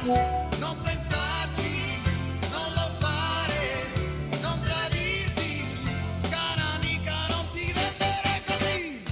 Non pensarci, non lo fare, non tradirti, cara amica, non ti vendere così.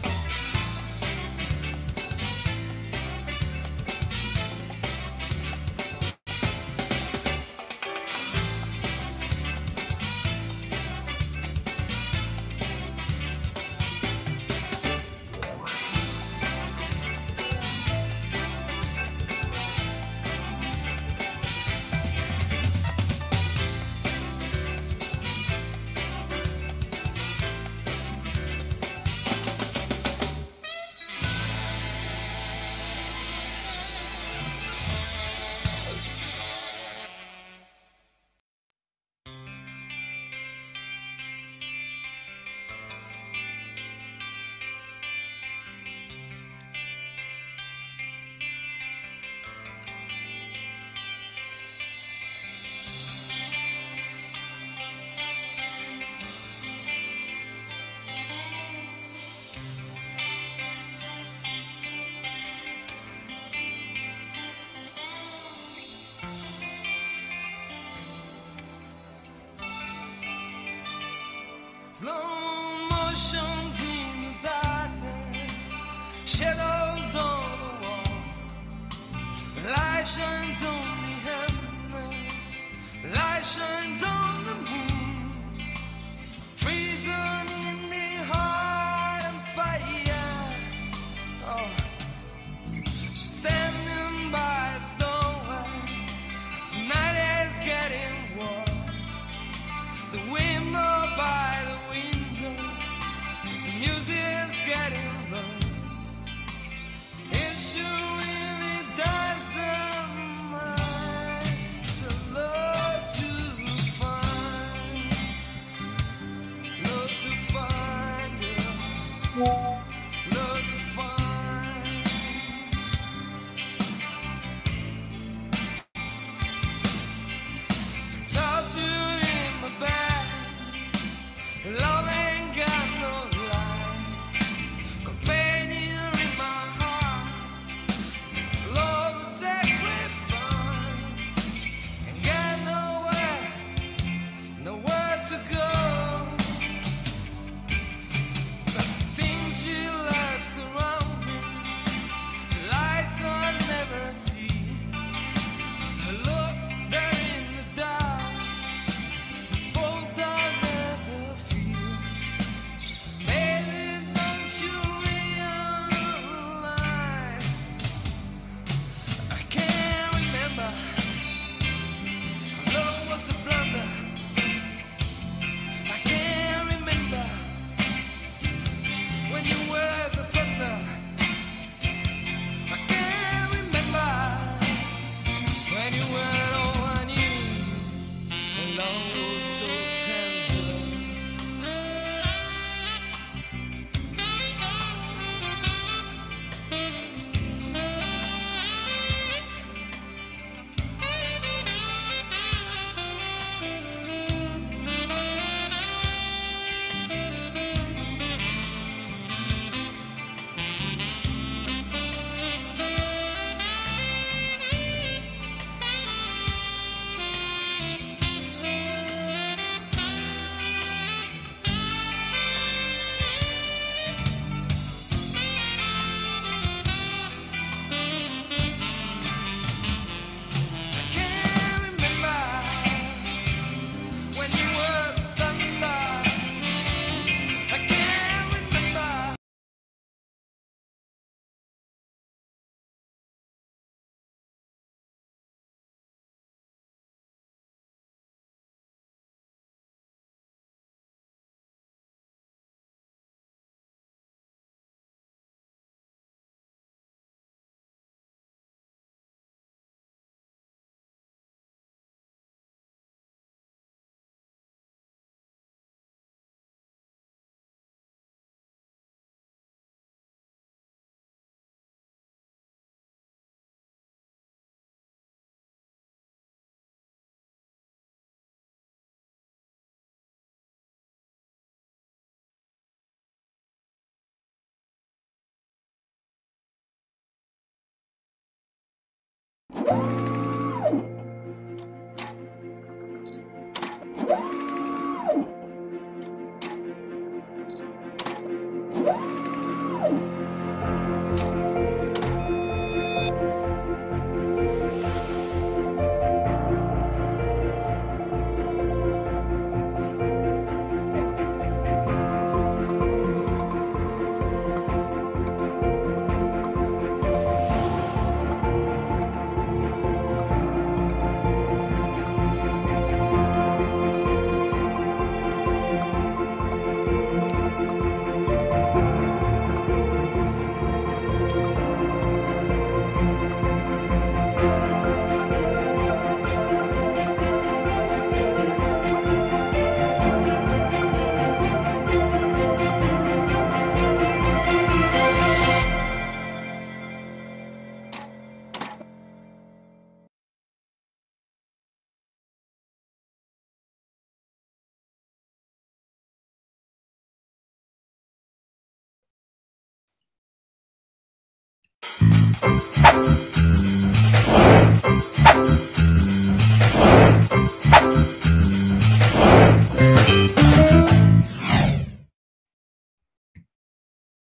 Slow motions in the darkness, shadows on the wall. Light shines on the heaven, light shines on the moon. Treason in the heart and fire. Oh, she's standing by the doorway. The night is getting warm. The wind blows by the window as the music's getting low. It sure really doesn't mind. It's a love to find, girl, love to find. So tortured in my bed. Love ain't got no lies. Companion in my heart. It's a love sacrifice. Ain't got nowhere to go. The things you left around me, the lights I'll never see. The look there in the dark, the fault I'll never feel. Baby, don't you realize I can't remember. Love was a blunder. I can't remember when you were the thunder. I can't remember when you were all I knew. And love was so tender. I can't remember when you were thunder. I can't remember.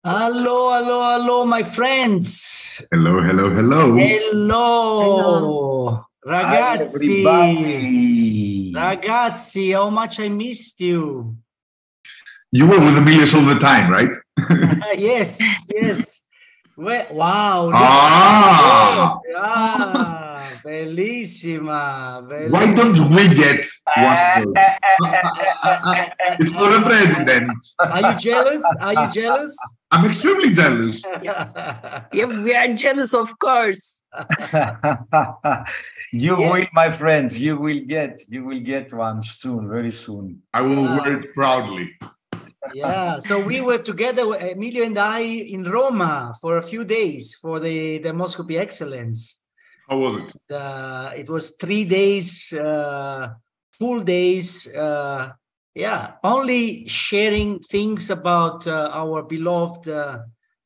Hello, hello, hello, my friends. Hello, hello, hello. Hello. Ragazzi. Everybody. Ragazzi, how much I missed you. You were with Emilius all the time, right? Yes, yes. Well, wow. Ah! Bellissima. Why don't we get one? It's for the president. Are you jealous? Are you jealous? I'm extremely jealous. Yeah, we are jealous, of course. You will, my friends. You will get one soon, very soon. I will wear it proudly. Yeah, so we were together, Emilio and I, in Roma for a few days for the Dermoscopy Excellence. How was it? It was 3 days, full days. Yeah, only sharing things about our beloved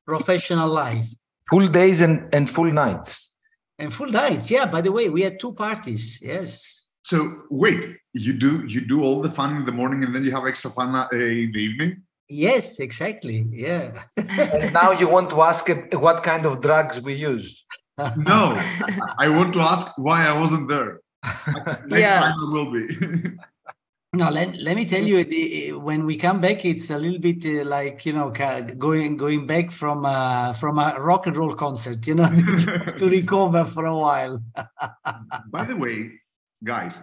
professional life. Full days and full nights. And full nights, yeah. By the way, we had 2 parties, yes. So wait, you do all the fun in the morning and then you have extra fun in the evening? Yes, exactly, yeah. And now you want to ask what kind of drugs we use. No, I want to ask why I wasn't there. Next time I will be. No, let me tell you, when we come back, it's a little bit like, you know, going back from a rock and roll concert, you know, to recover for a while. By the way, guys,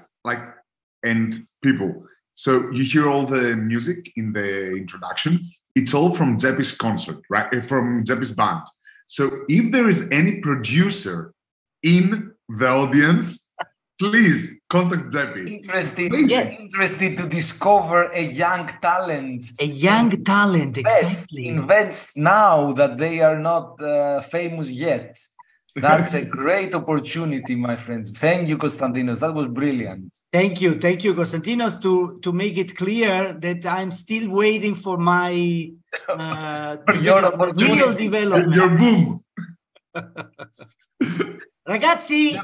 and people, so you hear all the music in the introduction. It's all from Zeppi's concert, right? From Zeppi's band. So if there is any producer in the audience, please contact Zeppi. Interested to discover a young talent. A young talent, exactly. Invest now that they are not famous yet. That's a great opportunity, my friends. Thank you, Konstantinos. That was brilliant. Thank you, Konstantinos, to make it clear that I'm still waiting for my your opportunity. real development. Your boom. Ragazzi,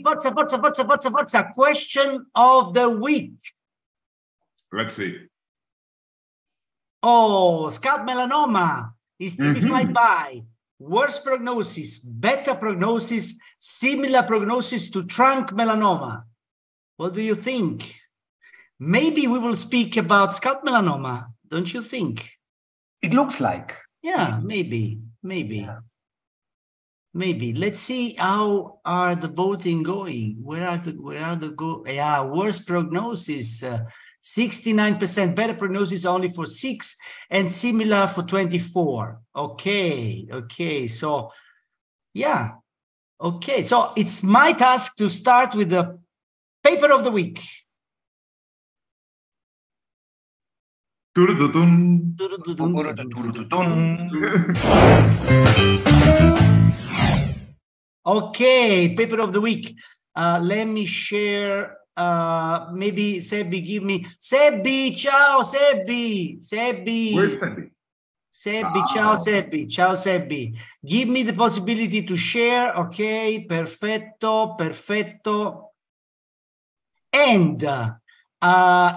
forza, question of the week. Let's see. Oh, scalp melanoma is typified by worse prognosis, better prognosis, similar prognosis to trunk melanoma. What do you think? Maybe we will speak about scalp melanoma, don't you think? It looks like. Yeah, maybe. Yeah. Maybe. Let's see how are the voting going. Where are the yeah, worse prognosis, 69%, better prognosis only for 6 and similar for 24. Okay. So yeah. Okay. So it's my task to start with the paper of the week. Okay, paper of the week. Let me share. Maybe Sebbi, give me. Sebbi, ciao, Sebbi. Where's Sebbi? Sebbi, ciao, Sebbi. Ciao, Sebbi. Give me the possibility to share. Okay, perfetto. And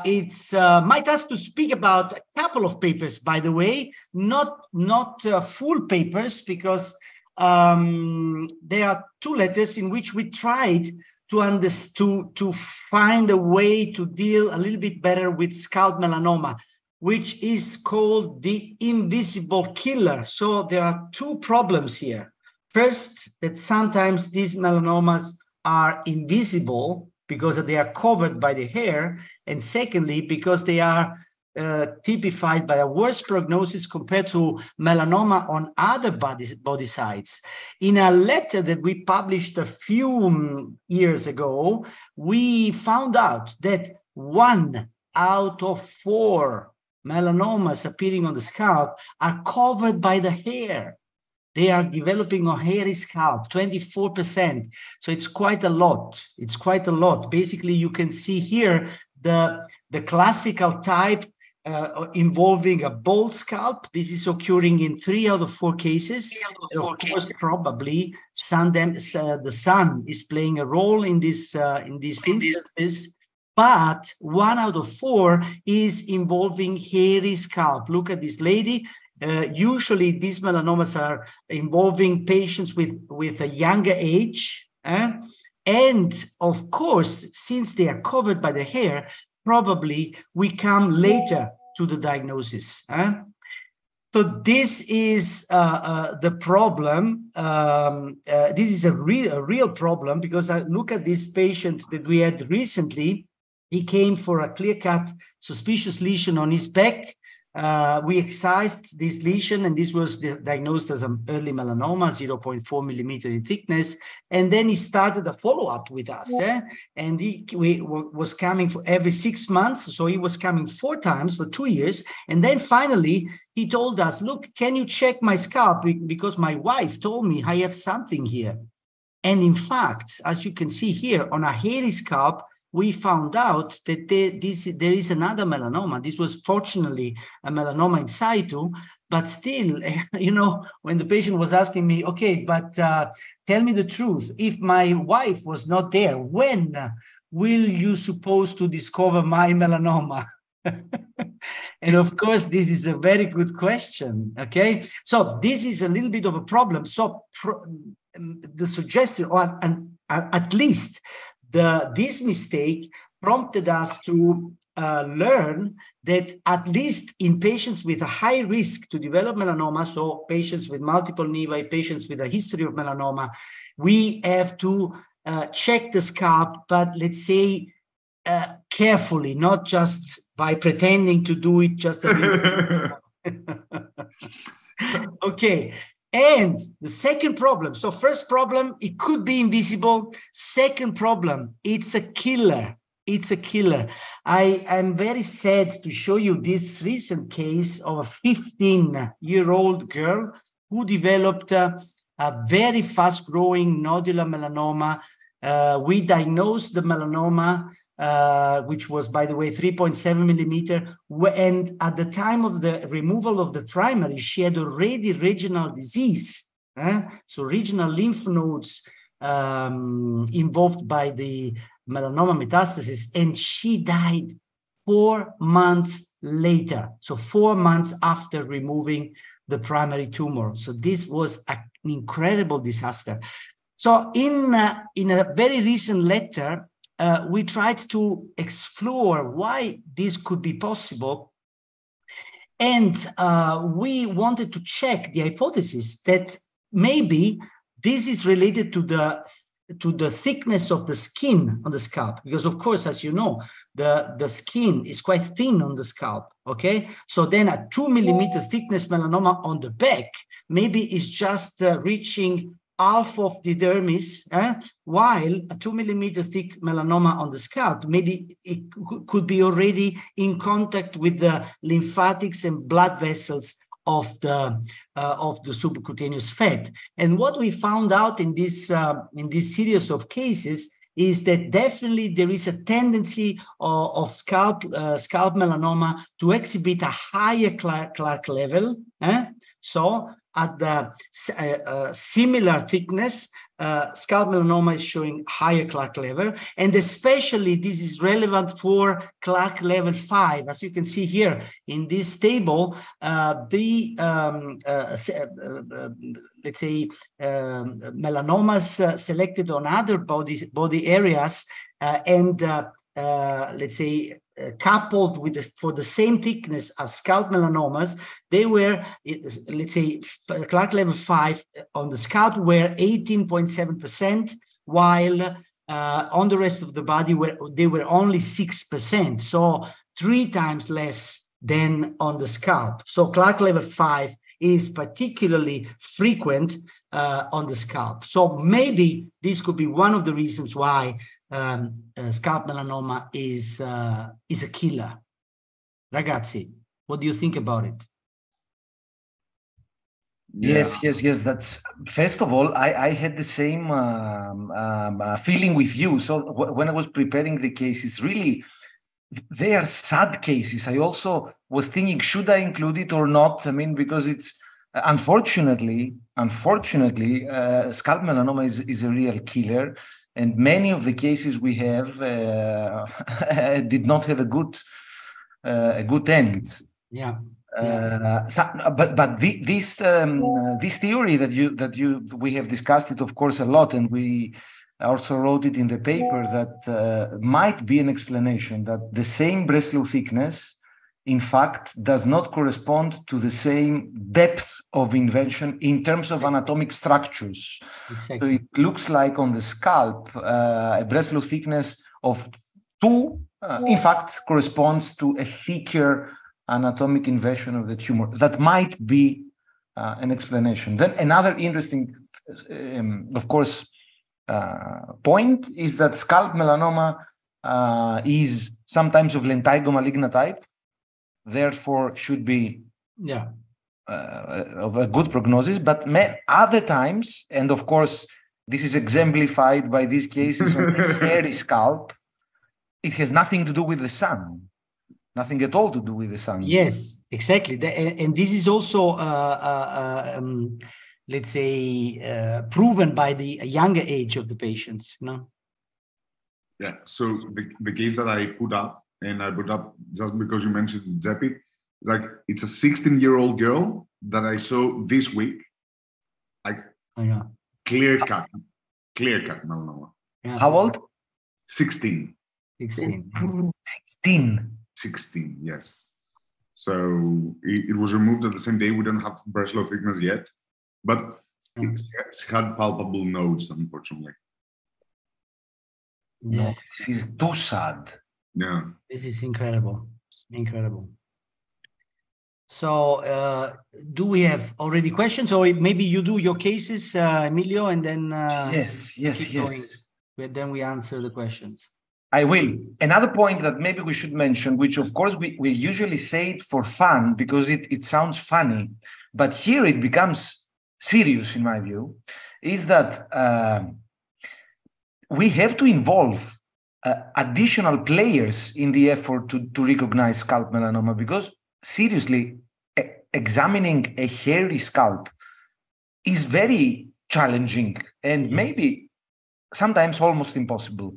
it's my task to speak about a couple of papers, by the way, not full papers, because there are 2 letters in which we tried to find a way to deal a little bit better with scalp melanoma, which is called the invisible killer. So there are 2 problems here. First, that sometimes these melanomas are invisible because they are covered by the hair, and secondly, because they are typified by a worse prognosis compared to melanoma on other body sites. In a letter that we published a few years ago, we found out that 1 out of 4 melanomas appearing on the scalp are covered by the hair. They are developing a hairy scalp, 24%. So it's quite a lot. Basically, you can see here the classical type involving a bald scalp. This is occurring in 3 out of 4 cases. And of course, probably the sun is playing a role in these instances. But 1 out of 4 is involving hairy scalp. Look at this lady. Usually, these melanomas are involving patients with a younger age. And of course, since they are covered by the hair, probably we come later to the diagnosis. So this is the problem. This is a real problem, because I look at this patient that we had recently. He came for a clear-cut suspicious lesion on his back. We excised this lesion, and this was diagnosed as an early melanoma, 0.4 millimeter in thickness. And then he started a follow-up with us. And he was coming for every 6 months. So he was coming 4 times for 2 years. And then finally, he told us, look, can you check my scalp? Because my wife told me I have something here. And in fact, as you can see here, on a hairy scalp, we found out that there is another melanoma. This was fortunately a melanoma in situ, but still, you know, when the patient was asking me, okay, but tell me the truth, if my wife was not there, when will you suppose to discover my melanoma? And of course, this is a very good question, okay? So this is a little bit of a problem. So the suggestion, or at least this mistake prompted us to learn that at least in patients with a high risk to develop melanoma, so patients with multiple nevi, patients with a history of melanoma, we have to check the scalp, but let's say carefully, not just by pretending to do it just a bit. Okay. And the second problem, so first problem, it could be invisible. Second problem, it's a killer. It's a killer. I am very sad to show you this recent case of a 15-year-old girl who developed a very fast-growing nodular melanoma. We diagnosed the melanoma, which was, by the way, 3.7 millimeter. And at the time of the removal of the primary, she had already regional disease. So regional lymph nodes involved by the melanoma metastasis. And she died 4 months later. So 4 months after removing the primary tumor. So this was an incredible disaster. So in a very recent letter, we tried to explore why this could be possible. And we wanted to check the hypothesis that maybe this is related to the thickness of the skin on the scalp. Because of course, as you know, the skin is quite thin on the scalp, okay? So then a 2 millimeter thickness melanoma on the back maybe is just reaching half of the dermis, while a 2 millimeter thick melanoma on the scalp, maybe it could be already in contact with the lymphatics and blood vessels of the subcutaneous fat. And what we found out in this series of cases is that definitely there is a tendency of scalp melanoma to exhibit a higher Clark level. So at the similar thickness, scalp melanoma is showing higher Clark level, and especially this is relevant for Clark level 5. As you can see here in this table, let's say melanomas selected on other body areas and let's say coupled with for the same thickness as scalp melanomas, they were, let's say, Clark level 5 on the scalp were 18.7%, while on the rest of the body they were only 6%, so 3 times less than on the scalp. So Clark level 5 is particularly frequent on the scalp. So maybe this could be one of the reasons why scalp melanoma is a killer. Ragazzi, what do you think about it? Yeah. Yes. That's, first of all, I had the same feeling with you. So when I was preparing the case, it's really they are sad cases. I also was thinking, should I include it or not? I mean, because it's unfortunately, scalp melanoma is a real killer, and many of the cases we have did not have a good end. Yeah. But this theory that we have discussed it, of course, a lot, and we also wrote it in the paper, that might be an explanation that the same breast lobe thickness, in fact, does not correspond to the same depth of invention in terms of anatomic structures. Exactly. So it looks like on the scalp, a breast lobe thickness of 2, in fact, corresponds to a thicker anatomic inversion of the tumor. That might be an explanation. Then another interesting, of course, point is that scalp melanoma is sometimes of lentigo maligna type, therefore should be of a good prognosis, but other times, and of course this is exemplified by these cases of the hairy scalp, it has nothing to do with the sun. Nothing at all to do with the sun. Yes, exactly. And this is also, let's say, proven by the younger age of the patients. No? Yeah. So the case that I put up, and I put up just because you mentioned Zepi, it's a 16-year-old girl that I saw this week, clear cut melanoma. Yeah. How old? 16. 16, yes. So it was removed at the same day. We don't have breast lobe thickness yet, but it had palpable nodes, unfortunately. Yeah. No, this is too sad. Yeah. This is incredible. Incredible. So do we have already questions, or maybe you do your cases, Emilio, and then yes. Then we answer the questions. I will. Another point that maybe we should mention, which of course we usually say it for fun because it sounds funny, but here it becomes serious in my view, is that we have to involve additional players in the effort to recognize scalp melanoma, because seriously, examining a hairy scalp is very challenging and maybe sometimes almost impossible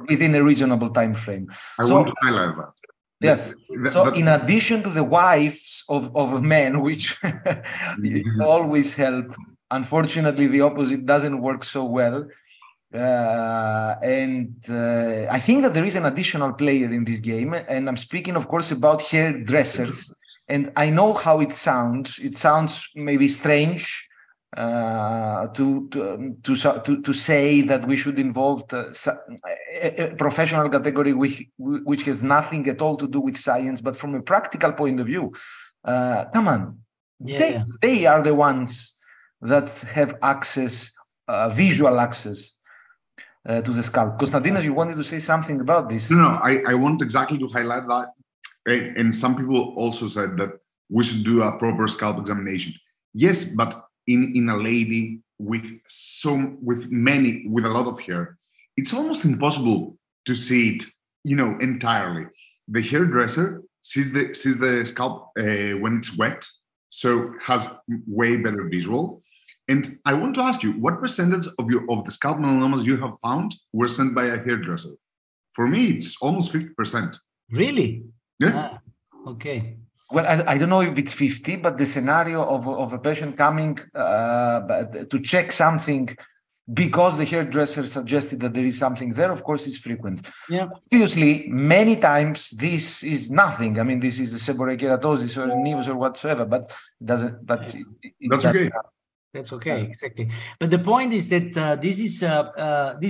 within a reasonable time frame. I want to highlight that. Yes. So in addition to the wives of men, which always help, unfortunately, the opposite doesn't work so well. And I think that there is an additional player in this game. And I'm speaking, of course, about hairdressers. And I know how it sounds. It sounds maybe strange to say that we should involve a professional category which has nothing at all to do with science, but from a practical point of view, come on, they are the ones that have access, visual access to the scalp. Konstantinos, you wanted to say something about this? No, I want exactly to highlight that. And some people also said that we should do a proper scalp examination. Yes, but in a lady with a lot of hair, it's almost impossible to see it, entirely. The hairdresser sees the scalp when it's wet, so has way better visual. And I want to ask you, what percentage of the scalp melanomas you have found were sent by a hairdresser? For me, it's almost 50%. Really? Yeah. Okay. Well, I don't know if it's 50, but the scenario of a patient coming to check something because the hairdresser suggested that there is something there, of course, it's frequent. Yeah. Obviously, many times this is nothing. I mean, this is a seborrheic keratosis or nevus or whatsoever, but it doesn't. But that's okay. That's okay, exactly. But the point is that this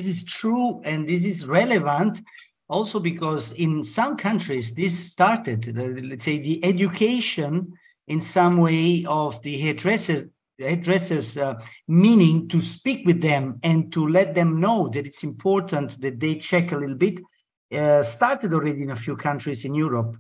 is true and this is relevant. Also, because in some countries, this started, let's say, the education in some way of the hairdressers, meaning to speak with them and to let them know that it's important that they check a little bit, started already in a few countries in Europe.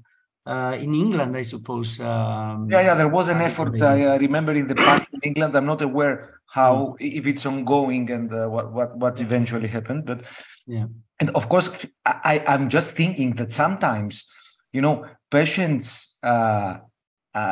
in England, I suppose. Yeah, there was an effort. I remember in the past in England. I'm not aware how, if it's ongoing and what eventually happened. But yeah, and of course, I'm just thinking that sometimes, patients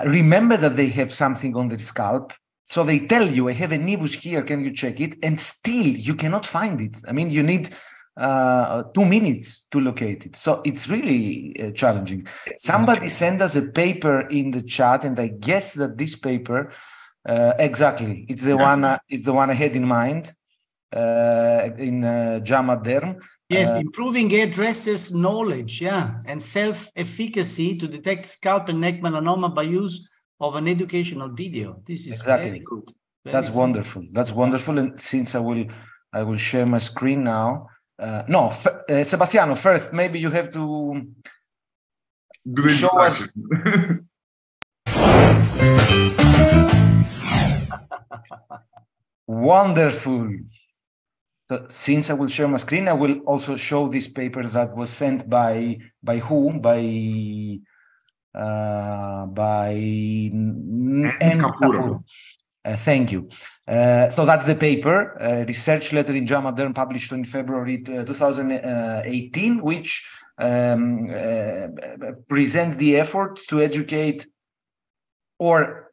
remember that they have something on their scalp. So they tell you, I have a nevus here, can you check it? And still, you cannot find it. I mean, you need 2 minutes to locate it. So it's really challenging. Somebody sent us a paper in the chat, and I guess that this paper, exactly, it's the one I had in mind in JAMA Derm. Yes, improving hairdressers' knowledge, and self-efficacy to detect scalp and neck melanoma by use of an educational video. This is exactly very good. That's good. Wonderful. That's wonderful. And since I will share my screen now. Sebastiano, first, maybe you have to show us. Wonderful. So since I will share my screen, I will also show this paper that was sent by whom? By N. Kapuro. Thank you. So that's the paper, research letter in JAMA Derm published in February 2018, which presents the effort to educate or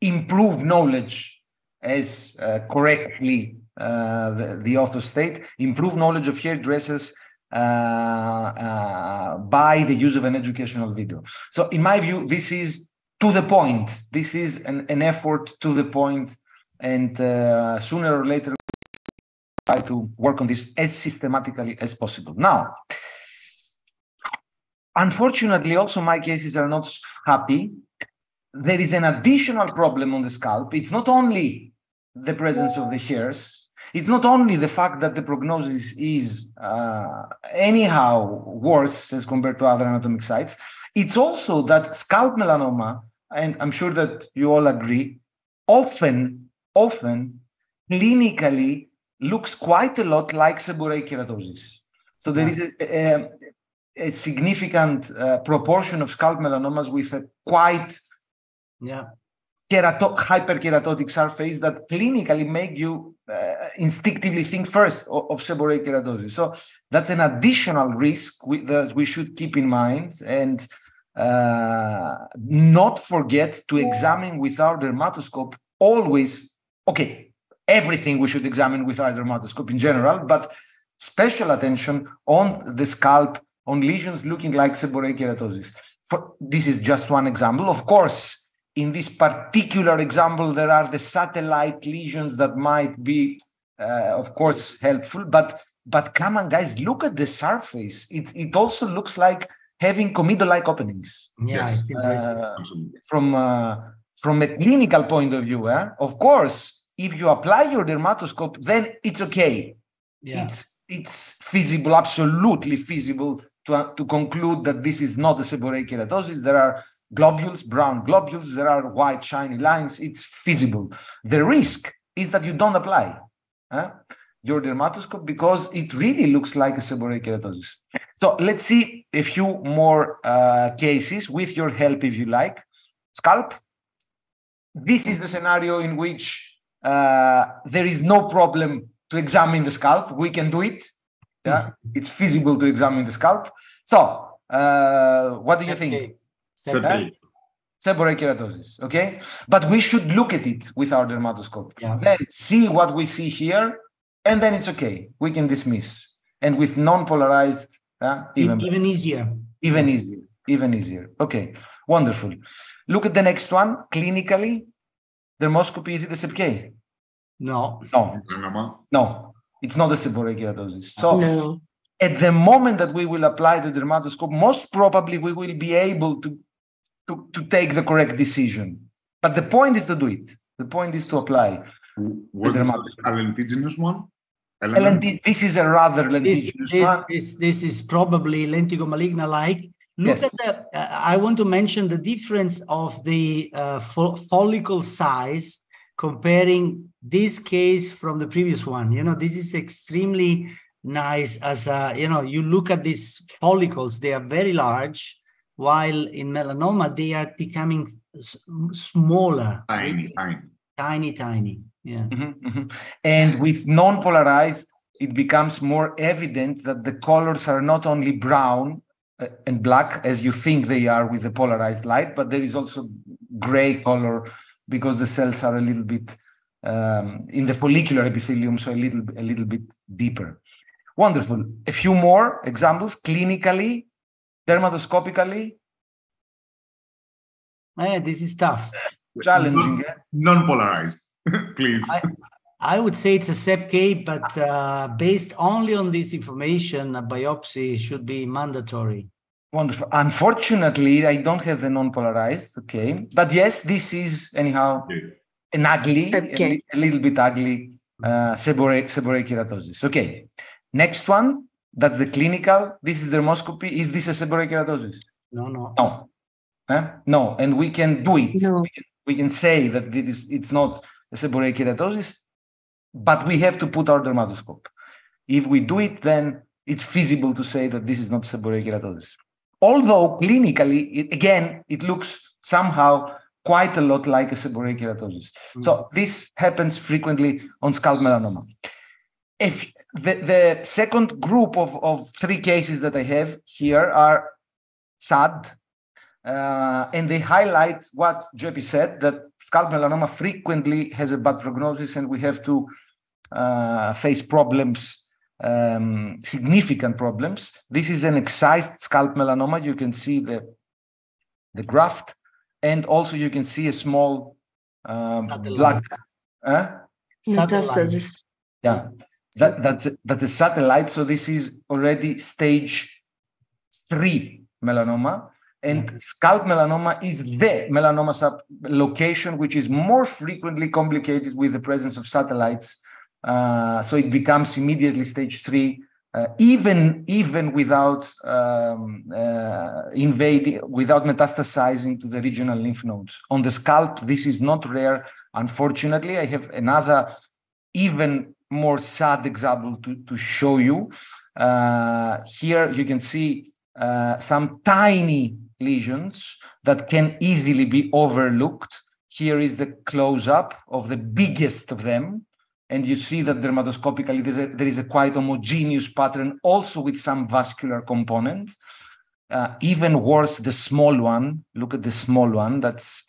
improve knowledge, as correctly the author state, improve knowledge of hairdressers by the use of an educational video. So in my view, this is to the point. This is an effort to the point, and sooner or later try to work on this as systematically as possible. Now, unfortunately, also my cases are not happy. There is an additional problem on the scalp. It's not only the presence of the hairs. It's not only the fact that the prognosis is anyhow worse as compared to other anatomic sites. It's also that scalp melanoma, and I'm sure that you all agree, often clinically looks quite a lot like seborrheic keratosis. So there is a significant proportion of scalp melanomas with a quite hyperkeratotic surface that clinically make you instinctively think first of seborrheic keratosis. So that's an additional risk that we should keep in mind, and not forget to examine with our dermatoscope always. Okay, everything we should examine with our dermatoscope in general, but special attention on the scalp, on lesions looking like seborrheic keratosis. This is just one example. Of course, in this particular example, there are the satellite lesions that might be, of course, helpful. But come on, guys, look at the surface. It also looks like having comedal-like openings. Yeah, it's impressive. From a clinical point of view, of course, if you apply your dermatoscope, then it's okay. Yeah. It's feasible, absolutely feasible to conclude that this is not a seborrheic keratosis. There are globules, brown globules, there are white shiny lines. It's feasible. The risk is that you don't apply your dermatoscope because it really looks like a seborrheic keratosis. So let's see a few more cases with your help, if you like. Scalp. This is the scenario in which there is no problem to examine the scalp. We can do it. Yeah, it's feasible to examine the scalp. So what do you think? Seborrheic keratosis, okay? But we should look at it with our dermatoscope. Then see what we see here, and then it's okay. We can dismiss. And with non-polarized, even easier. Even easier. Okay, wonderful. Look at the next one. Clinically, dermoscopy, is it a SEPK? No. It's not a seborrheic keratosis. So at the moment that we will apply the dermatoscope, most probably we will be able to take the correct decision. But the point is to do it. The point is to apply. Was this a lentiginous one? This is a rather lentiginous one. This is probably lentigo-maligna-like. Look at the, I want to mention the difference of the follicle size comparing this case from the previous one. This is extremely nice as, you look at these follicles, they are very large. while in melanoma, they are becoming smaller. Tiny. Yeah. And with non-polarized, it becomes more evident that the colors are not only brown and black as you think they are with the polarized light, but there is also gray color because the cells are a little bit in the follicular epithelium, so a little bit deeper. Wonderful. A few more examples clinically, dermatoscopically. This is tough. Challenging. Non-polarized, please. I would say it's a SEPK, but based only on this information, a biopsy should be mandatory. Wonderful. Unfortunately, I don't have the non-polarized. Okay, but yes, this is anyhow an ugly, a little bit ugly seborrheic keratosis. Okay, next one. That's the clinical. This is dermoscopy. Is this a seborrheic keratosis? No. No, and we can do it. No. We can say that it's not a seborrheic keratosis, but we have to put our dermatoscope. If we do it, then it's feasible to say that this is not seborrheic keratosis. Although clinically, it looks somehow quite a lot like a seborrheic keratosis. So this happens frequently on scalp melanoma. If the second group of three cases that I have here are sad, and they highlight what Jeppy said, that scalp melanoma frequently has a bad prognosis and we have to face problems, significant problems. This is an excised scalp melanoma. You can see the graft, and also you can see a small black metastasis. Yeah, that's a satellite. So this is already stage 3 melanoma. And scalp melanoma is the melanoma location which is more frequently complicated with the presence of satellites. So it becomes immediately stage 3, even without without metastasizing to the regional lymph nodes. On the scalp, this is not rare. Unfortunately, I have another even more sad example to show you. Here you can see some tiny lesions that can easily be overlooked. Here is the close-up of the biggest of them. And you see that dermatoscopically there is a quite homogeneous pattern, also with some vascular component. Even worse, the small one. Look at the small one. That's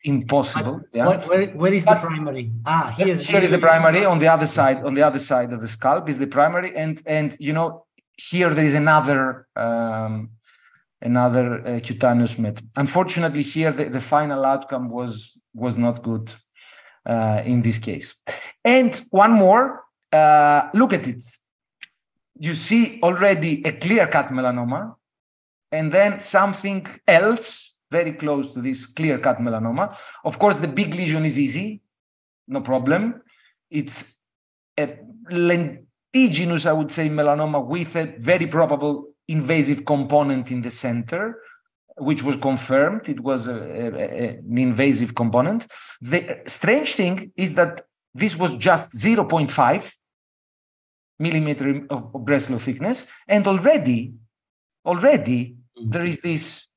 impossible. Yeah. Where is the primary? Here is the primary. On the other side of the scalp is the primary, and you know, here there is another cutaneous met. Unfortunately, here the final outcome was not good in this case. And one more, look at it. You see already a clear-cut melanoma, and then something else very close to this clear-cut melanoma. Of course, the big lesion is easy, no problem. It's a lentiginous, I would say, melanoma with a very probable invasive component in the center, which was confirmed. It was an invasive component. The strange thing is that this was just 0.5 millimeter of Breslow thickness, and already there is this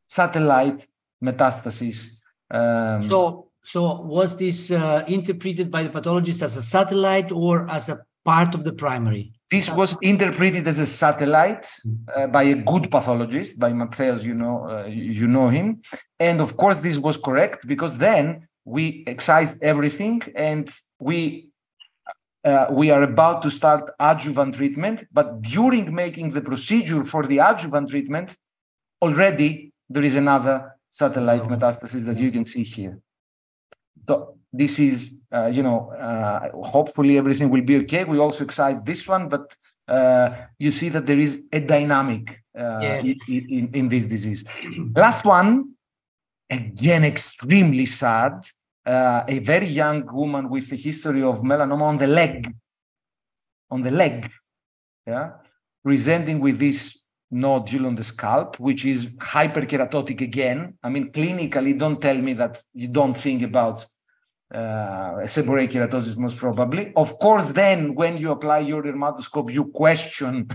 satellite metastasis. So was this interpreted by the pathologist as a satellite or as a part of the primary? This was interpreted as a satellite by a good pathologist, by Matthews, you know him. And of course, this was correct because then we excised everything and we are about to start adjuvant treatment. But during making the procedure for the adjuvant treatment, already there is another satellite metastasis that you can see here. So this is, hopefully everything will be okay. We also excised this one, but you see that there is a dynamic in this disease. Last one, again, extremely sad. A very young woman with a history of melanoma on the leg, presenting with this nodule on the scalp, which is hyperkeratotic again. I mean, clinically, don't tell me that you don't think about seborrheic keratosis most probably. Of course, then when you apply your dermatoscope, you question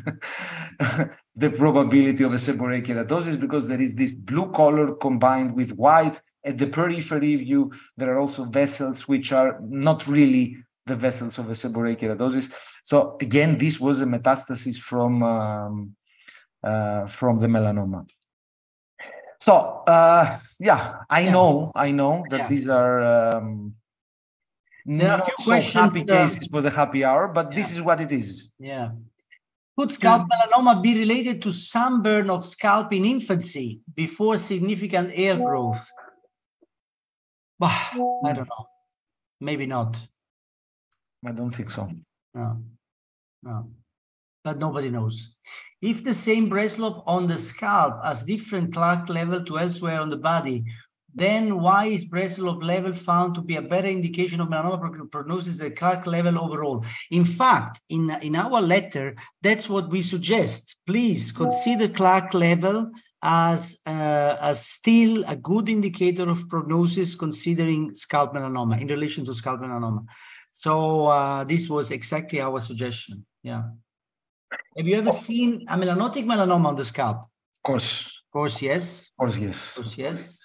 the probability of a seborrheic keratosis because there is this blue color combined with white. At the periphery view, there are also vessels which are not really the vessels of a seborrheic keratosis. So again, this was a metastasis from the melanoma. So I know that these are there are a not few so questions, happy cases for the happy hour, but this is what it is. Yeah. Could scalp melanoma be related to sunburn of scalp in infancy before significant hair growth? I don't know. Maybe not. I don't think so. No. But nobody knows. If the same breast slope on the scalp has different Clark level to elsewhere on the body, then why is breast slope level found to be a better indication of melanoma prognosis than Clark level overall? In fact, in our letter, that's what we suggest. Please consider Clark level as still a good indicator of prognosis considering scalp melanoma, in relation to scalp melanoma. So this was exactly our suggestion. Yeah. Have you ever seen a melanotic melanoma on the scalp? Of course. Of course, yes. Of course, yes. Of course, yes.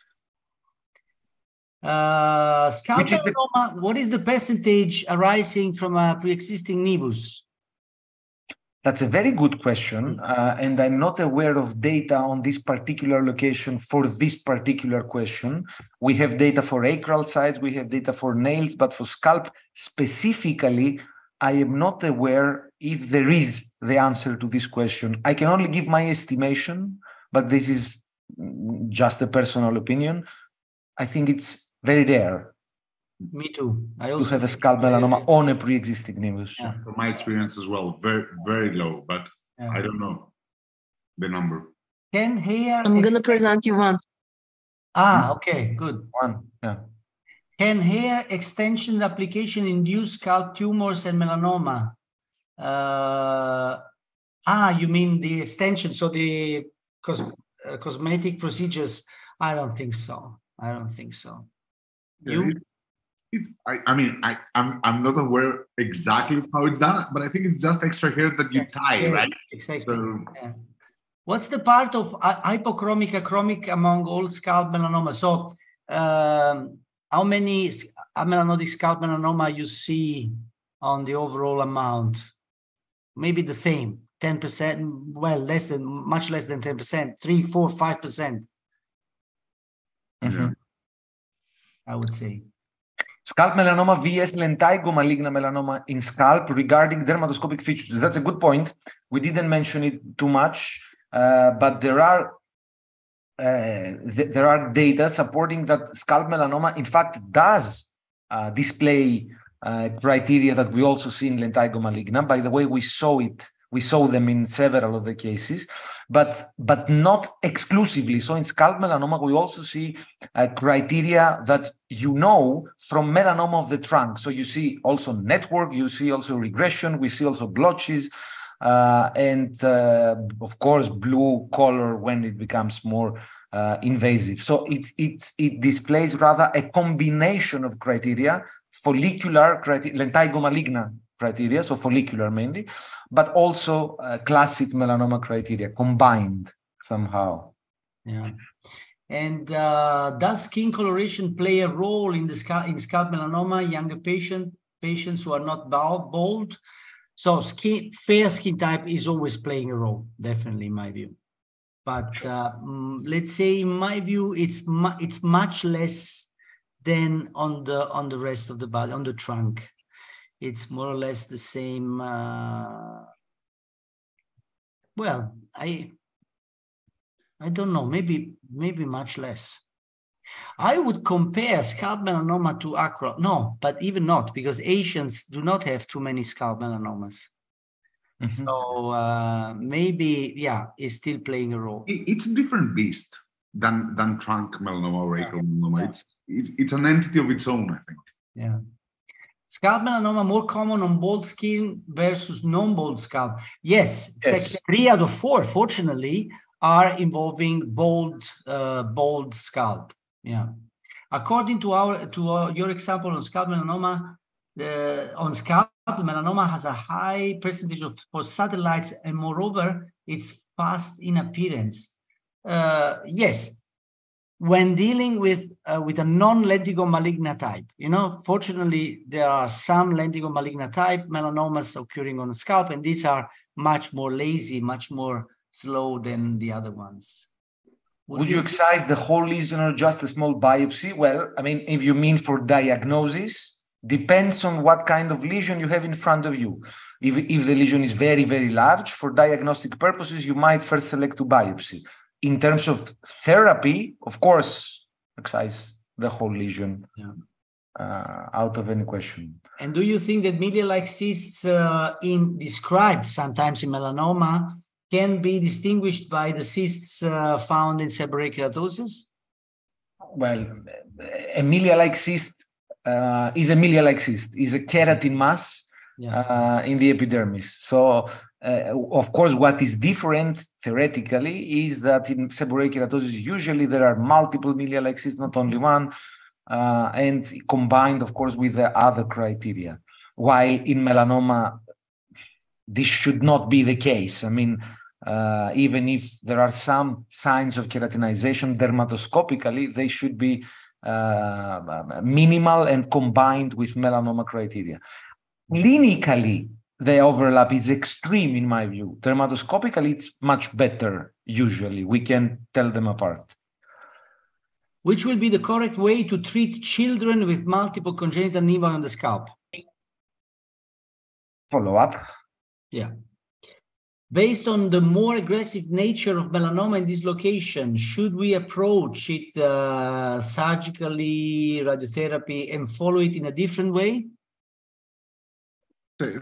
Scalp melanoma, what is the percentage arising from a pre-existing nevus? That's a very good question, and I'm not aware of data on this particular location for this particular question. We have data for acral sites, we have data for nails, but for scalp specifically, I am not aware if there is the answer to this question. I can only give my estimation, but this is just a personal opinion. I think it's very rare. Me too. I also to have a scalp melanoma on a pre-existing nevus. Yeah. From my experience as well, very, very low, but I don't know the number. Can hair... I'm going to present you one. Okay, good. One, yeah. Can hair extension application induce scalp tumors and melanoma? You mean the extension, so the cosmetic procedures? I don't think so. I'm not aware exactly of how it's done, but I think it's just extra hair that you tie, right? Exactly. So, what's the part of hypochromic, achromic among all scalp melanoma? So, how many melanotic scalp melanoma you see on the overall amount? Maybe the same, 10%. Well, much less than 10%, 3, 4, 5%. Mm-hmm. I would say. Scalp melanoma vs lentigo maligna melanoma in scalp regarding dermatoscopic features. That's a good point. We didn't mention it too much, but there are data supporting that scalp melanoma, in fact, does display criteria that we also see in lentigo maligna. By the way, we saw them in several of the cases, but not exclusively. So in scalp melanoma, we also see criteria that from melanoma of the trunk. So you see also network, you see also regression, we see also blotches, and of course, blue color when it becomes more invasive. So it displays rather a combination of criteria, follicular criteria, lentigo maligna criteria, so follicular mainly, but also classic melanoma criteria combined somehow. Yeah. And does skin coloration play a role in scalp melanoma, younger patients who are not bald? So fair skin type is always playing a role, definitely in my view. But let's say, in my view, it's much less than on the rest of the body, on the trunk. It's more or less the same. Well, I don't know. Maybe much less. I would compare scalp melanoma to acro. No, but even not, because Asians do not have too many scalp melanomas. Mm-hmm. So maybe, it's still playing a role. It's a different beast than trunk melanoma or acral melanoma. It's an entity of its own, I think. Yeah. Scalp melanoma more common on bald skin versus non-bald scalp. Yes. 3 out of 4, fortunately, are involving bald scalp. Yeah. according to your example on scalp melanoma, on scalp melanoma has a high percentage for satellites, and moreover, it's fast in appearance. Yes, when dealing with a non-lentigo malignant type, fortunately, there are some lentigo malignant type melanomas occurring on the scalp, and these are much more lazy, much more slow than the other ones. Would you excise the whole lesion or just a small biopsy? Well, I mean, if you mean for diagnosis, depends on what kind of lesion you have in front of you. If the lesion is very, very large, for diagnostic purposes, you might first select to biopsy. In terms of therapy, of course, excise the whole lesion out of any question. And do you think that media-like cysts described sometimes in melanoma can be distinguished by the cysts found in seborrheic keratosis? Well, a media-like cyst is a media-like cyst, is a keratin mass in the epidermis. So, of course, what is different theoretically is that in seborrheic keratosis, usually there are multiple media-like cysts, not only one, and combined, of course, with the other criteria. While in melanoma, this should not be the case. I mean, even if there are some signs of keratinization dermatoscopically, they should be minimal and combined with melanoma criteria. Clinically, the overlap is extreme in my view. Dermatoscopically, it's much better, usually. We can tell them apart. Which will be the correct way to treat children with multiple congenital nevus on the scalp? Follow up. Yeah. Based on the more aggressive nature of melanoma in this location, should we approach it surgically, radiotherapy, and follow it in a different way?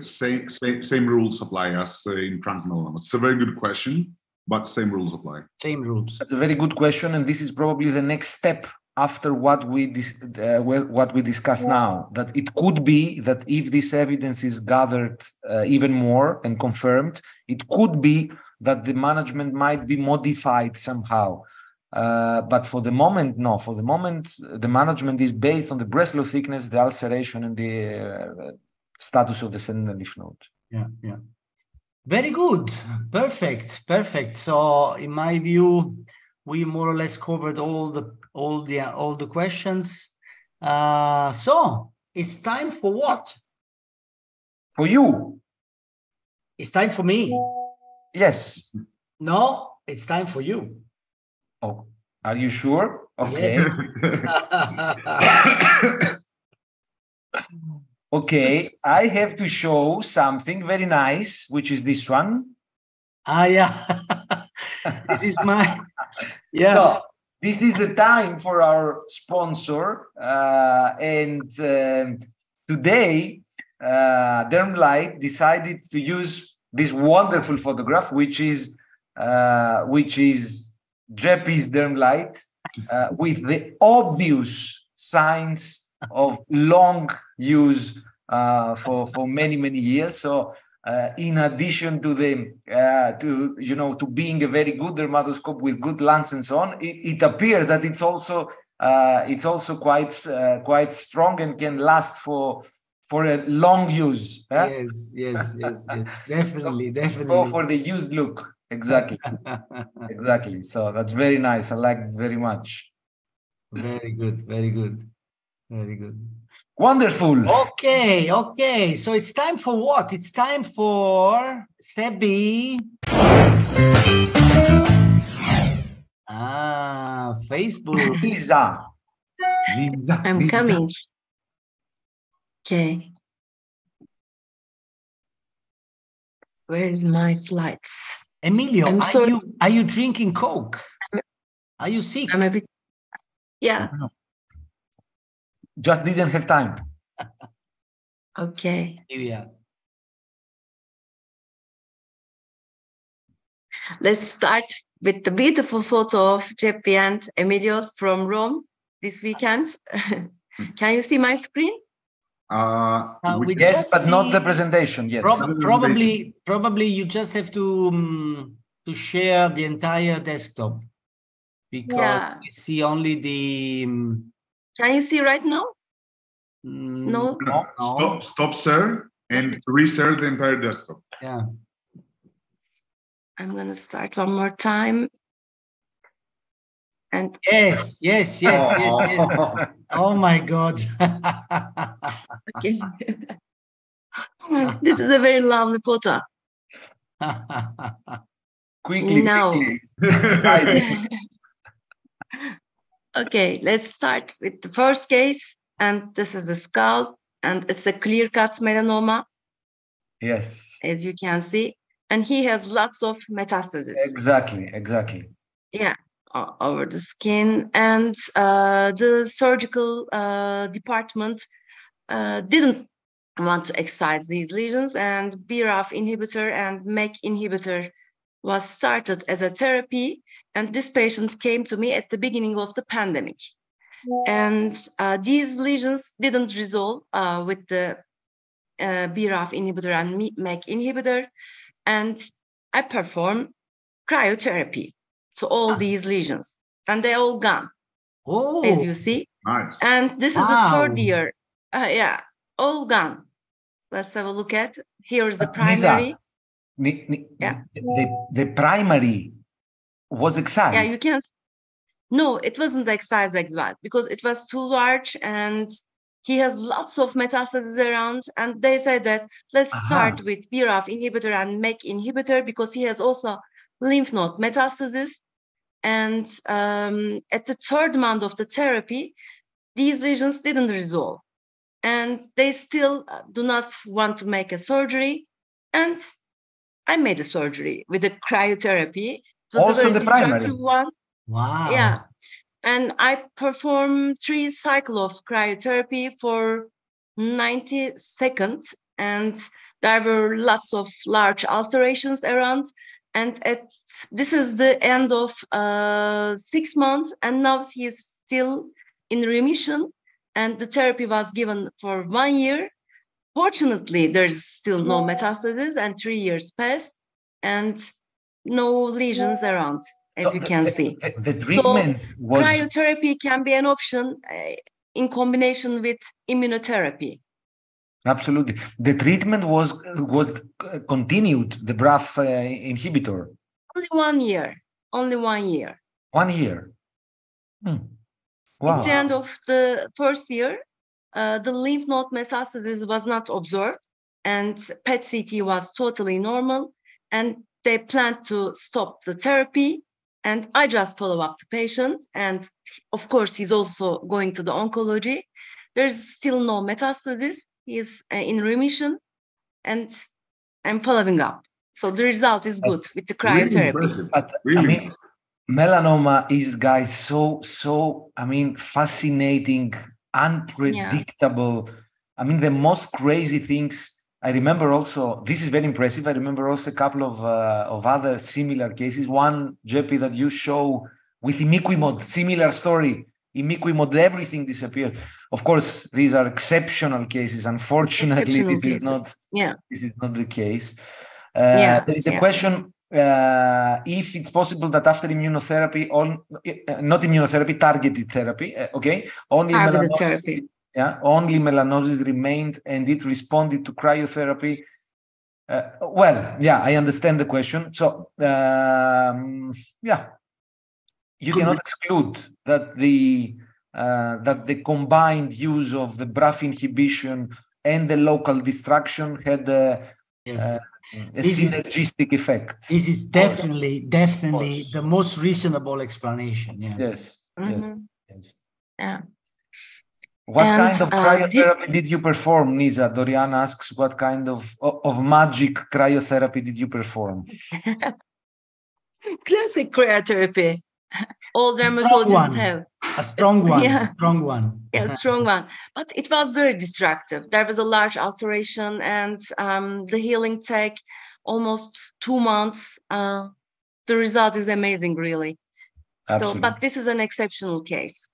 Same rules apply as in trunk melanoma. It's a very good question, but same rules apply. Same rules. That's a very good question, and this is probably the next step after what we discussed now. That it could be that if this evidence is gathered even more and confirmed, it could be that the management might be modified somehow. But for the moment, no. For the moment, the management is based on the Breslow thickness, the ulceration, and the status of the sentinel lymph node. Yeah. Very good. Perfect. So, in my view, we more or less covered all the questions. So it's time for what? For you. It's time for me. Yes. No, it's time for you. Oh, are you sure? Okay. Yes. Okay, I have to show something very nice, which is this one. Yeah. This is my, So, this is the time for our sponsor. And today, Dermlight decided to use this wonderful photograph, which is Jeppy's Dermlight, with the obvious signs of long use for many years. So in addition to to being a very good dermatoscope with good lens and so on, it appears that it's also quite strong and can last for a long use. Yes. Definitely. Go for the used look. Exactly. Exactly. So that's very nice. I like it very much. Very good. Wonderful. Okay. So it's time for what? It's time for Sebi. Facebook. Lisa. I'm coming. Okay. Where is my slides? Emilio, I'm sorry. Are you drinking Coke? Are you sick? I'm a bit. Yeah. Just didn't have time. Okay. Yeah. Let's start with the beautiful photo of Jeppy and Emilios from Rome this weekend. Can you see my screen? Yes, but not the presentation yet. Probably you just have to share the entire desktop, because we see only Can you see right now? No? No. Stop, sir, and reshare the entire desktop. Yeah. I'm going to start one more time. And Yes. Oh my God. okay. This is a very lovely photo. Quickly. Now. Quickly. Okay, let's start with the first case. And this is a scalp, and it's a clear-cut melanoma. Yes. As you can see. And he has lots of metastases. Exactly. Yeah, over the skin. And the surgical department didn't want to excise these lesions, and BRAF inhibitor and MEK inhibitor was started as a therapy. And this patient came to me at the beginning of the pandemic. And these lesions didn't resolve with the BRAF inhibitor and MEK inhibitor. And I performed cryotherapy to all these lesions, and they're all gone, as you see. Nice. And this is the third year. Yeah, all gone. Let's have a look at. Here's the primary. The primary was excised. Yeah, you can. No, it wasn't excised as well because it was too large, and he has lots of metastases around. And they said that let's start with BRAF inhibitor and MEK inhibitor because he has also lymph node metastasis. And at the third month of the therapy, these lesions didn't resolve. And they still do not want to make a surgery. And I made a surgery with a cryotherapy. It was also a very the primary destructive one. Wow. Yeah. And I performed 3 cycles of cryotherapy for 90 seconds. And there were lots of large ulcerations around. And this is the end of 6 months. And now he is still in remission. And the therapy was given for 1 year. Fortunately, there's still no metastasis, and 3 years passed and no lesions around, as you can see. The treatment was... Cryotherapy can be an option in combination with immunotherapy. Absolutely. The treatment was continued, the BRAF inhibitor. Only 1 year. Only 1 year. 1 year. Wow. At the end of the first year, the lymph node metastasis was not observed, and PET-CT was totally normal, and they planned to stop the therapy. And I just follow up the patient, and of course, he's also going to the oncology. There's still no metastasis. He is in remission, and I'm following up. So the result is good with the cryotherapy. But I mean, melanoma is, guys, so I mean, fascinating, unpredictable. Yeah. I mean, the most crazy things. I remember also, this is very impressive. I remember also a couple of other similar cases. One, Jeppy, that you show with imiquimod, similar story. Imiquimod, everything disappeared. Of course, these are exceptional cases. Unfortunately, this is not the case. There is a question if it's possible that after immunotherapy, not immunotherapy, targeted therapy, only targeted therapy. Only melanosis remained and it responded to cryotherapy. I understand the question. So, you cannot exclude that the combined use of the BRAF inhibition and the local destruction had a synergistic effect. This is definitely the most reasonable explanation. Yeah. Yes. Yeah. What kind of cryotherapy did you perform, Nisa? Dorian asks, what kind of magic cryotherapy did you perform? Classic cryotherapy. All dermatologists have. A strong one. Yeah. A strong one. Yeah, a strong one. But it was very destructive. There was a large ulceration, and the healing took almost 2 months. The result is amazing, really. Absolutely. But this is an exceptional case.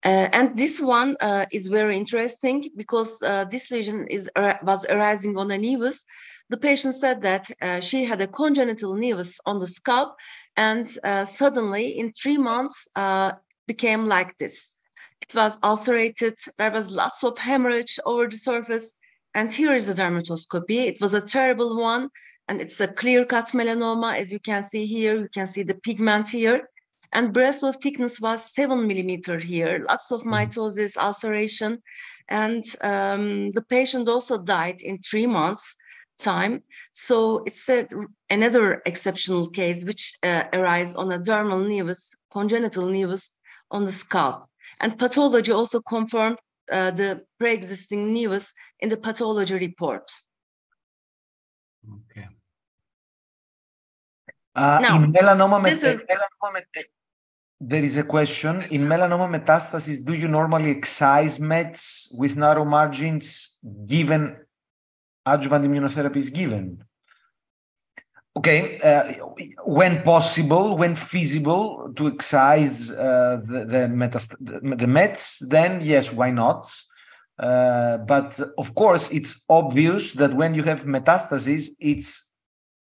And this one is very interesting because this lesion was arising on a nevus. The patient said that she had a congenital nevus on the scalp, and suddenly in 3 months became like this. It was ulcerated. There was lots of hemorrhage over the surface. And here is the dermatoscopy. It was a terrible one. And it's a clear-cut melanoma. As you can see here, you can see the pigment here. And breast of thickness was 7 millimeter here. Lots of mitosis, ulceration. And the patient also died in 3 months time. So it's another exceptional case which arises on a dermal nevus, congenital nevus on the scalp. And pathology also confirmed the pre-existing nevus in the pathology report. Okay. Now, in melanoma, there is a question. In melanoma metastasis, do you normally excise mets with narrow margins given adjuvant immunotherapy is given? Okay, when possible, when feasible to excise the mets, then yes, why not? But of course, it's obvious that when you have metastases, it's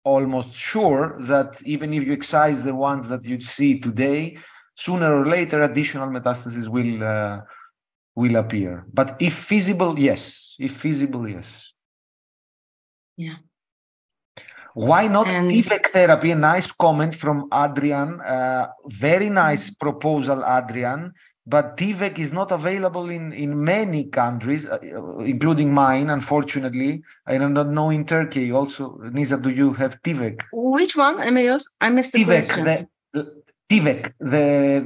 almost sure that even if you excise the ones that you see today, sooner or later additional metastases will appear. But if feasible, yes. If feasible, yes. Yeah. Why not And TVEC therapy? A nice comment from Adrian. Very nice proposal, Adrian. But TVEC is not available in many countries, including mine, unfortunately. I don't know in Turkey also. Nisa, do you have TVEC? which one, Emilios? I missed the question. TVEC, the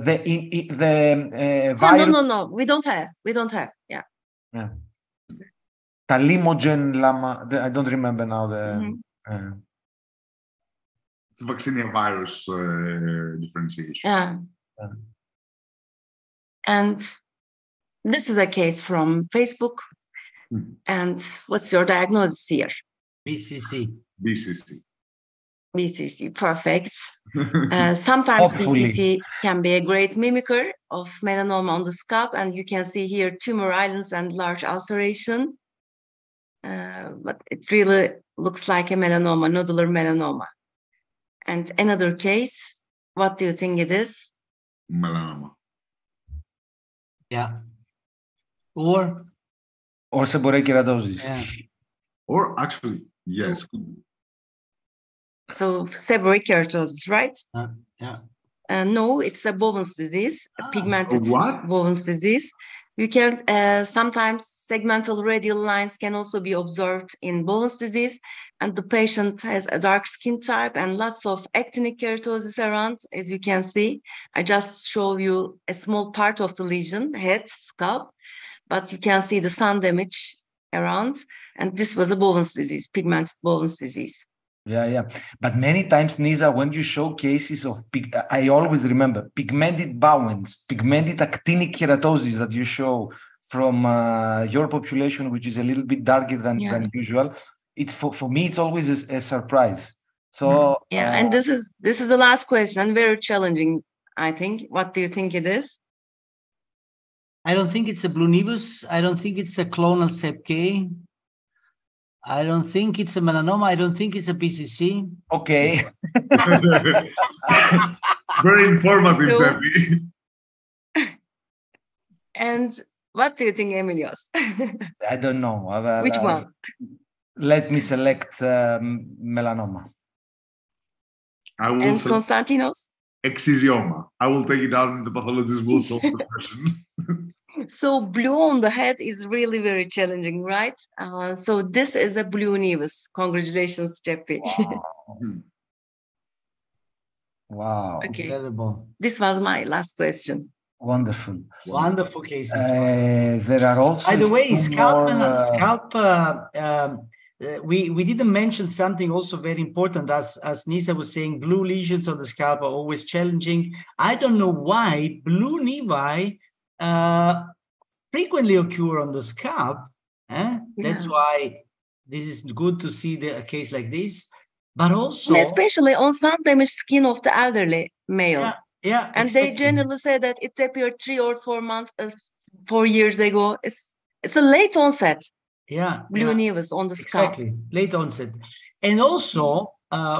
virus. No. We don't have. Yeah. Talimogen lama. I don't remember now the. It's vaccinia virus differentiation. Yeah. And this is a case from Facebook. And what's your diagnosis here? BCC. BCC, perfect. Sometimes Hopefully. BCC can be a great mimicker of melanoma on the scalp, and you can see here tumor islands and large ulceration. But it really looks like a melanoma, nodular melanoma. And another case, what do you think it is? Melanoma. Yeah. Or seborrheic keratosis. yeah. Or actually, yes. So seborrheic keratosis, right? Yeah. No, it's a Bowen's disease, a pigmented what? Bowen's disease. You can sometimes segmental radial lines can also be observed in Bowen's disease, and the patient has a dark skin type and lots of actinic keratosis around, as you can see. I just show you a small part of the lesion, head, scalp, but you can see the sun damage around, and this was a Bowen's disease, pigmented Bowen's disease. Yeah. But many times, Nisa, when you show cases of, I always remember pigmented Bowen's, pigmented actinic keratosis that you show from your population, which is a little bit darker than usual. It's for me, it's always a surprise. So and this is the last question and very challenging, I think. What do you think it is? I don't think it's a blue nevus. I don't think it's a clonal SEPK. I don't think it's a melanoma. I don't think it's a BCC. Okay. Very informative, Debbie. And what do you think, Emilios? I don't know. Which one? Let me select melanoma. I will And select Konstantinos? excision. I will take it out and the pathologist will solve the question. So blue on the head is really very challenging, right? So this is a blue nevus. Congratulations, Jeffrey. Wow. Okay. Incredible. This was my last question. Wonderful. Wonderful cases. There are also. By the way, scalp. More, We didn't mention something also very important, as Nisa was saying. Blue lesions on the scalp are always challenging. I don't know why blue nevi frequently occur on the scalp. That's why this is good to see a case like this. But also, and especially on sun damaged skin of the elderly male. Yeah, and exactly. They generally say that it appeared 3 or 4 months, 4 years ago. It's a late onset. Blue nevus on the scalp. Exactly, late onset. And also,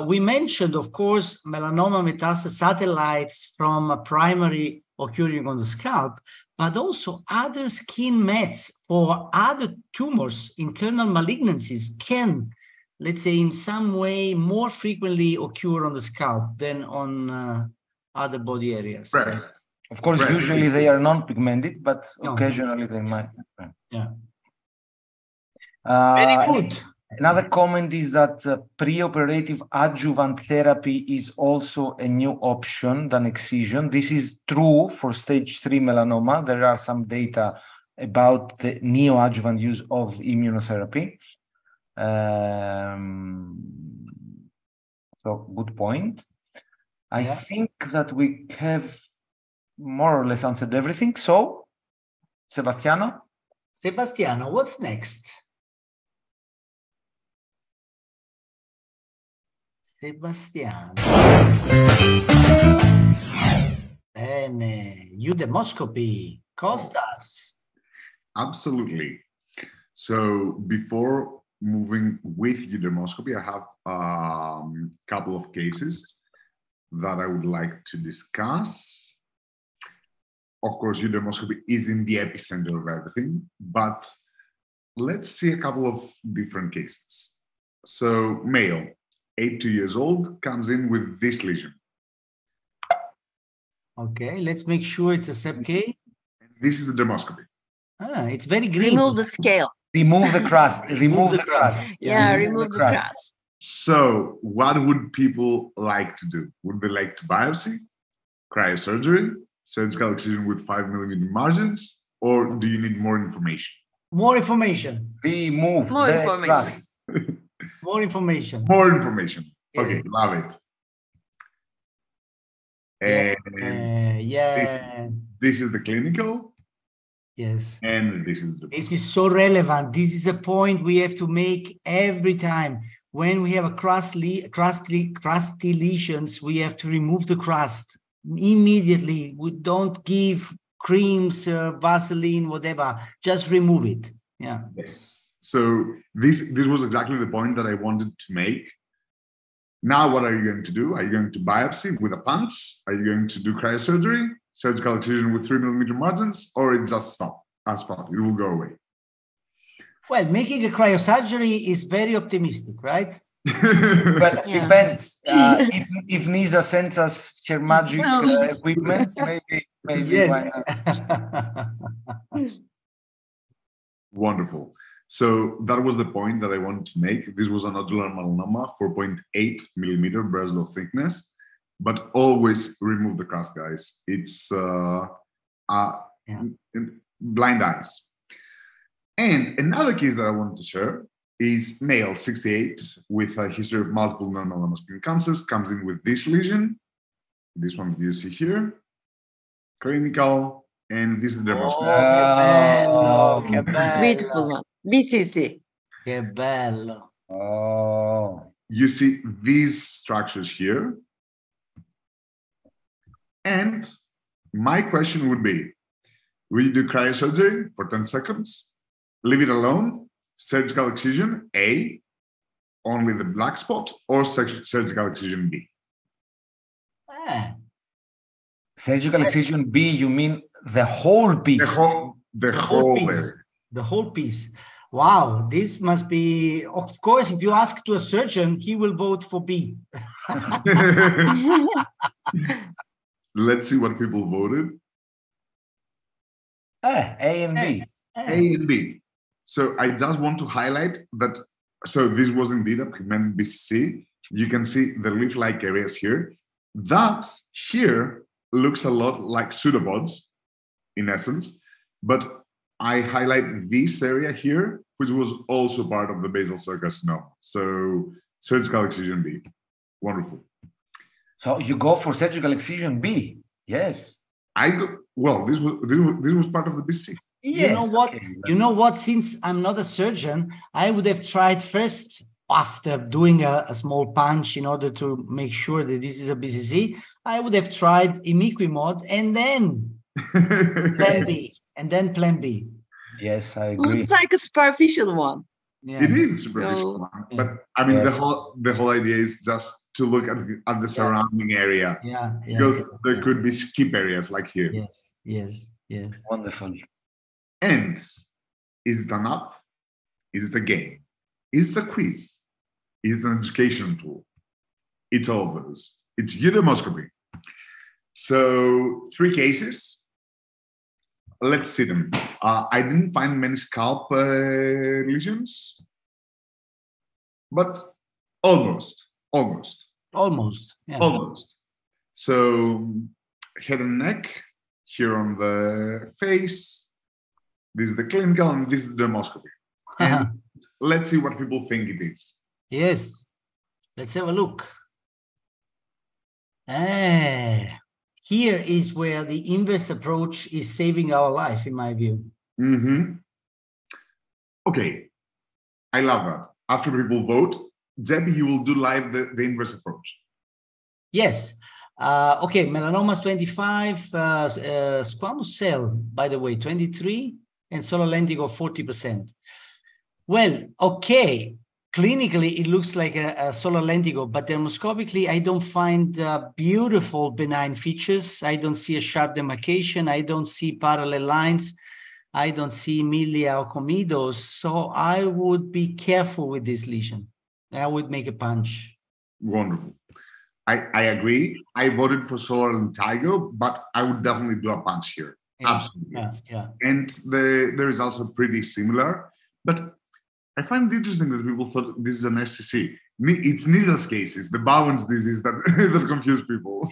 we mentioned, of course, melanoma metastasis satellites from a primary occurring on the scalp, but also other skin mets for other tumors, internal malignancies can, let's say, in some way more frequently occur on the scalp than on other body areas. Right. Of course, Right. usually they are non-pigmented, but No. occasionally they might. Yeah. Very good. Another comment is that preoperative adjuvant therapy is also a new option than excision. This is true for stage 3 melanoma. There are some data about the neoadjuvant use of immunotherapy. So good point. I Yeah. think that we have more or less answered everything. So, Sebastiano? Sebastiano, what's next? Sebastiano. Bene. You Dermoscopy. Costas. Absolutely. So before moving with Dermoscopy, I have a couple of cases that I would like to discuss. Of course, Dermoscopy is in the epicenter of everything, but let's see a couple of different cases. So male, 82 years old, comes in with this lesion. Okay, let's make sure it's a SEP-K. This is the Dermoscopy. Ah, it's very green. Remove the scale. Remove the crust. Remove the crust. Yeah, remove remove the the crust. crust. So what would people like to do? Would they like to biopsy, cryosurgery, surgical excision with 5mm margins, or do you need more information? More information. Remove More the information. crust. More information. More information. Yes. Okay, love it. And Yeah. this is the clinical, Yes. and this is the. This is so relevant. This is a point we have to make every time. When we have a crusty lesions, we have to remove the crust immediately. We don't give creams, Vaseline, whatever. Just remove it. Yeah. Yes. So this was exactly the point that I wanted to make. Now, what are you going to do? Are you going to biopsy with a punch? Are you going to do cryosurgery, surgical excision with 3mm margins, or it just stop? A spot, it will go away. Well, making a cryosurgery is very optimistic, right? Well, Yeah. depends. If Nisa sends us her magic equipment, maybe why not? Yes. Wonderful. So that was the point that I wanted to make. This was a nodular melanoma, 4.8mm Breslow thickness, but always remove the crust, guys. It's blind eyes. And another case that I wanted to share is male, 68, with a history of multiple non-melanoma skin cancers, comes in with this lesion. This one that you see here, clinical, and this is the Oh, che bello, che bello. Beautiful one. BCC. Che bello. Oh, You see these structures here. And my question would be, will you do cryosurgery for 10 seconds? Leave it alone? Surgical excision A, only the black spot, or surgical excision B? surgical excision B, you mean the whole piece? The whole piece. area. The whole piece. Wow, this must be, of course, if you ask to a surgeon, he will vote for B. Let's see what people voted. A and B. A and B. So I just want to highlight that. So this was indeed a pigmented BCC. You can see the leaf-like areas here. That here looks a lot like pseudopods, in essence, but I highlight this area here, which was also part of the basal cell carcinoma. So surgical excision B. Wonderful. So you go for surgical excision B. Yes. Well, this was part of the BCC. Yes. You know what? Okay. You know what? Since I'm not a surgeon, I would have tried first, after doing a small punch in order to make sure that this is a BCC, I would have tried imiquimod and then plan B. And then plan B. Yes, I agree. Looks like a superficial one. It is superficial So- one, but I mean Yes. the whole idea is just to look at the surrounding area Yeah. because there could be skip areas like here. Yes. Wonderful. And is it an app? Is it a game? Is it a quiz? Is it an education tool? It's all those. It's Dermoscopy. So 3 cases. Let's see them. I didn't find many scalp lesions, but almost. Yeah. So head and neck here on the face. This is the clinical and this is the dermoscopy. And let's see what people think it is. Yes. Let's have a look. Here is where the inverse approach is saving our life, in my view. Okay, I love that. After people vote, Debbie, you will do live the inverse approach. Yes. Okay, melanomas 25, squamous cell, by the way, 23, and solar lentigo 40%. Well, okay. Clinically, it looks like a solar lentigo, but dermoscopically, I don't find beautiful benign features. I don't see a sharp demarcation. I don't see parallel lines. I don't see milia or comedos. So I would be careful with this lesion. I would make a punch. Wonderful. I agree. I voted for solar lentigo, but I would definitely do a punch here. Yeah, Absolutely. Yeah. And the results are pretty similar, but I find it interesting that people thought this is an SCC. It's Nisa's cases, the Bowen's disease that, that confuse people.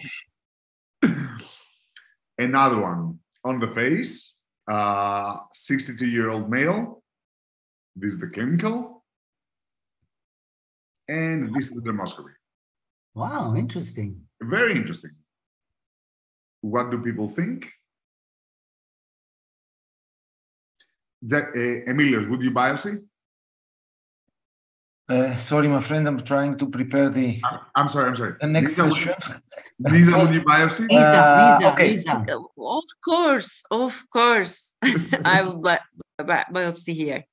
Another one on the face, 62-year-old male. This is the clinical. And this is the dermoscopy. Wow, interesting. Very interesting. What do people think? Emilios, would you biopsy? Sorry, my friend, I'm trying to prepare the I'm sorry. the next Nisa, session. Nisa, would you biopsy? Okay. Lisa. Of course. I will biopsy here.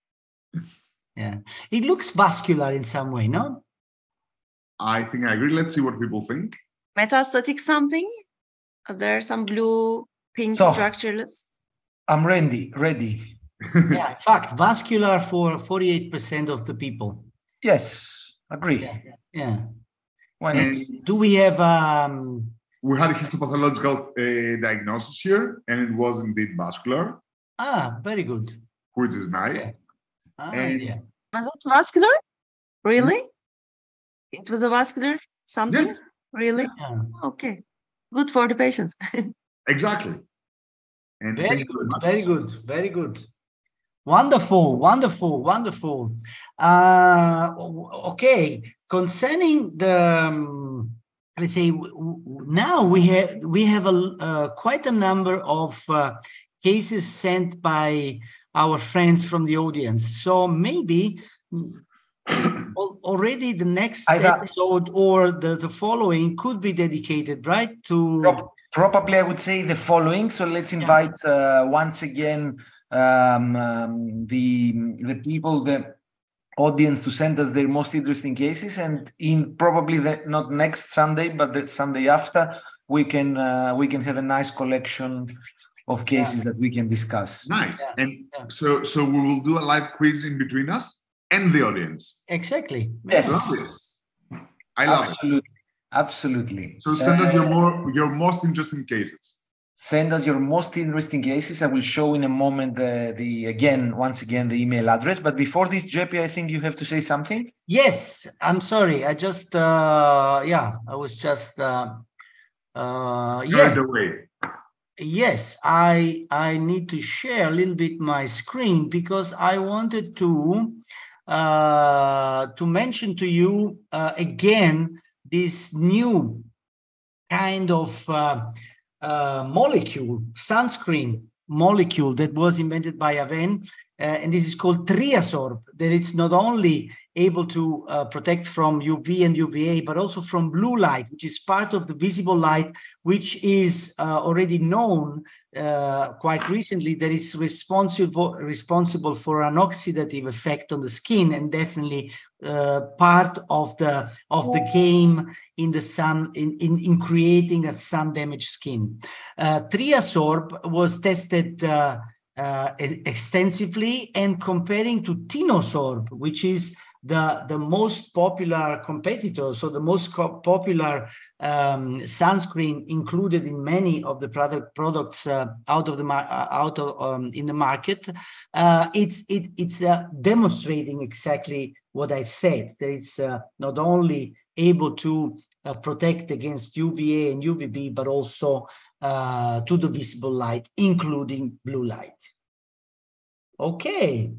Yeah, it looks vascular in some way, no? I think I agree. Let's see what people think. Metastatic something? There are some blue, pink So- structureless. I'm ready. Yeah, in fact, vascular for 48% of the people. Yes, agree. Yeah. Why not? And Do we have we had a histopathological diagnosis here, and it was indeed vascular, very good. which is nice. And- Yeah. Was it vascular? Really? It was a vascular something? Yeah. Really? Yeah. Okay. Good for the patient. Exactly. And Very thank you good, much. very good. Wonderful. Okay, concerning the, let's say, now we have quite a number of cases sent by our friends from the audience. So maybe already the next episode or the following could be dedicated, right, to... Probably I would say the following. So let's invite once again the people, the audience, to send us their most interesting cases, and in probably not next Sunday, but the Sunday after, we can have a nice collection of cases that we can discuss. Nice. And so we will do a live quiz in between us and the audience. Exactly. Yes. Love it. I love it. Absolutely. So send us your most interesting cases. Send us your most interesting cases. I will show in a moment once again the email address. But before this, Jeppe, I think you have to say something. Yes, I'm sorry. I just I was just Carried away. Yes, I need to share a little bit my screen because I wanted to mention to you again this new kind of molecule, sunscreen molecule that was invented by Aven. and this is called Triasorb, that it's not only able to protect from UV and UVA, but also from blue light, which is part of the visible light, which is already known quite recently, that it's responsible for an oxidative effect on the skin, and definitely part of the game in the sun, in creating a sun damaged skin. Triasorb was tested extensively, and comparing to Tinosorb, which is the most popular competitor, so the most popular sunscreen included in many of the products in the market. It's demonstrating exactly what I said, that it's not only able to protect against UVA and UVB, but also to the visible light, including blue light. Okay.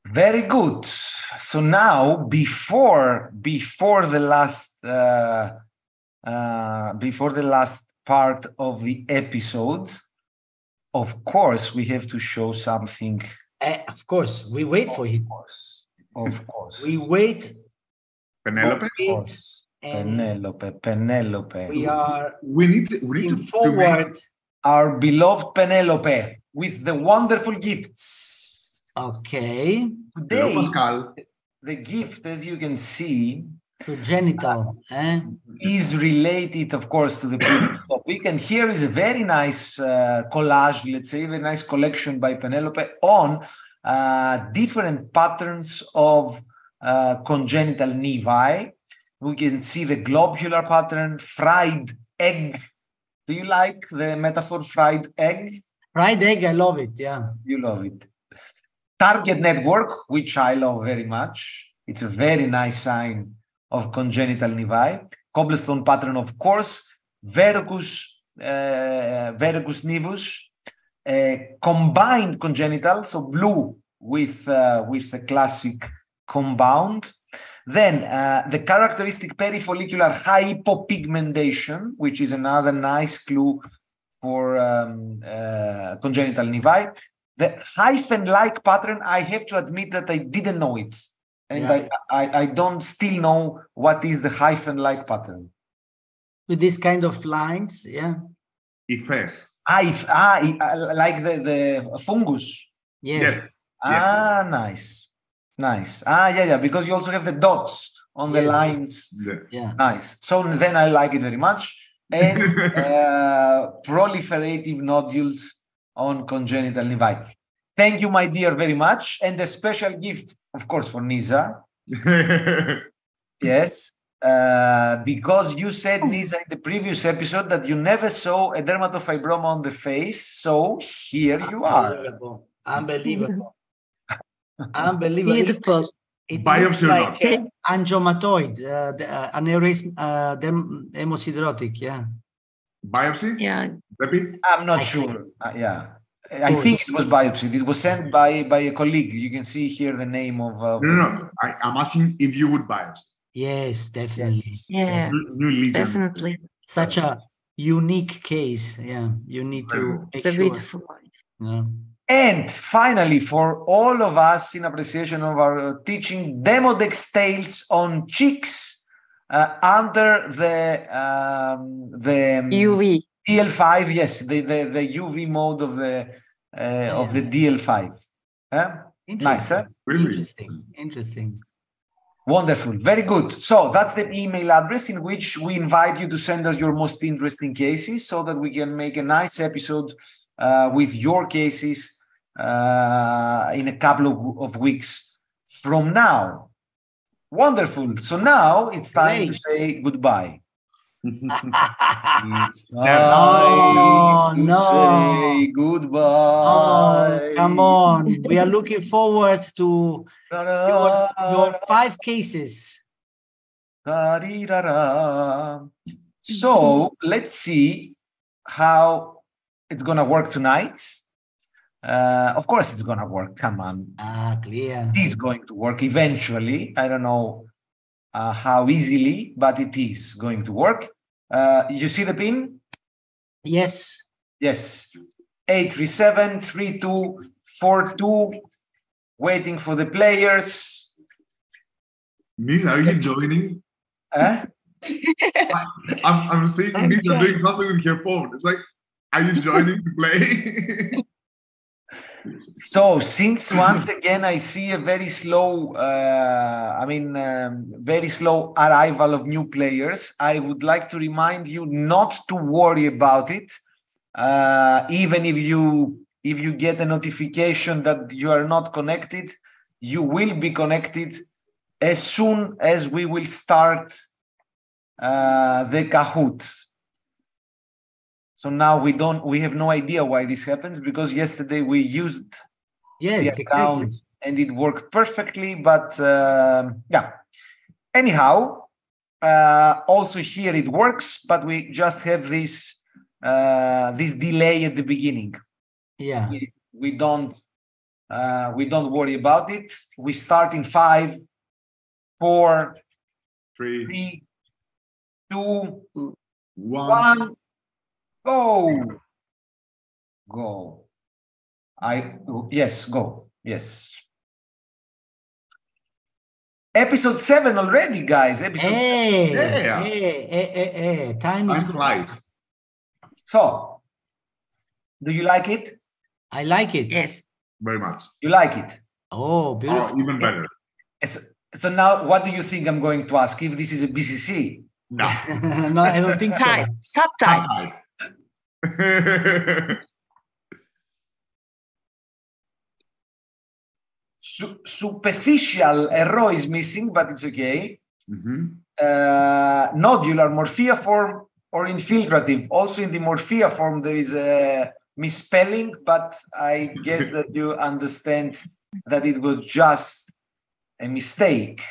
Very good. So now, before the last part of the episode, of course, we have to show something. Of course, we wait for it. Of course. We wait. Penelope? Penelope. We need to forward. Our beloved Penelope with the wonderful gifts. Okay. Today, the gift, as you can see, genital is related, of course, to the previous topic. And here is a very nice collage, let's say, a very nice collection by Penelope on different patterns of congenital nevi. We can see the globular pattern, fried egg. Do you like the metaphor fried egg? Fried egg, I love it, yeah. You love it. Target network, which I love very much. It's a very nice sign of congenital nevi. Cobblestone pattern, of course. Verrucus nevus. Combined congenital, so blue with a classic compound. Then the characteristic perifollicular hypopigmentation, which is another nice clue for congenital nevi. The hyphen-like pattern, I have to admit that I didn't know it. And I don't still know what is the hyphen-like pattern. With this kind of lines, yeah. Ifes. Like the fungus. Yes. Nice. Yeah, because you also have the dots on the lines. Yeah. Nice. So then I like it very much. And proliferative nodules on congenital nevi. Thank you, my dear, very much. And a special gift, of course, for Nisa. Yes. Because you said, Nisa, in the previous episode that you never saw a dermatofibroma on the face. So here you are. Unbelievable. Unbelievable. Beautiful. It Biopsy looks like angiomatoid, aneurysm, hemosidrotic, yeah. Biopsy? Yeah. Debbie? I'm not sure. I think it was biopsy. It was sent by a colleague. You can see here the name of. No. I'm asking if you would biopsy. Yes, definitely. Yeah. New lesion. Definitely. Such a unique case. Yeah, you need to make It's a sure. beautiful one. Yeah. And finally, for all of us in appreciation of our teaching, Demodex tails on cheeks under the UV. DL5. Yes, the UV mode of the DL5. Nice, huh? Really? Interesting. Wonderful. Very good. So that's the email address in which we invite you to send us your most interesting cases so that we can make a nice episode with your cases in a couple of weeks from now. Wonderful. So now it's time to say goodbye. It's time to say goodbye. Oh, come on. We are looking forward to your 5 cases. So let's see how it's going to work tonight. Of course, it's going to work. Come on. Clear. It's going to work eventually. I don't know how easily, but it is going to work. You see the pin? Yes. 837-3242 waiting for the players. Miss, are you joining? Eh? I'm seeing I'm Miss joining. doing something with her phone. It's like, are you joining to play? So, since once again I see a very slow, very slow arrival of new players, I would like to remind you not to worry about it. Even if you get a notification that you are not connected, you will be connected as soon as we will start the Kahoot. So now we have no idea why this happens, because yesterday we used the account and it worked perfectly. But yeah, anyhow, also here it works, but we just have this delay at the beginning. Yeah. We don't worry about it. We start in 5, 4, 3, 2, 1. Go. Yes, go. Yes. Episode 7 already, guys. Episode 7. Hey, time is flies. So, do you like it? I like it. Yes. Very much. You like it? Oh, beautiful. Oh, even better. So now, what do you think I'm going to ask? If this is a BCC? No. No, I don't think so. Type, subtype. Superficial error is missing, but it's okay. Mhm. Nodular, morphiform, or infiltrative. Also in the morphiform, there is a misspelling, but I guess that you understand that it was just a mistake.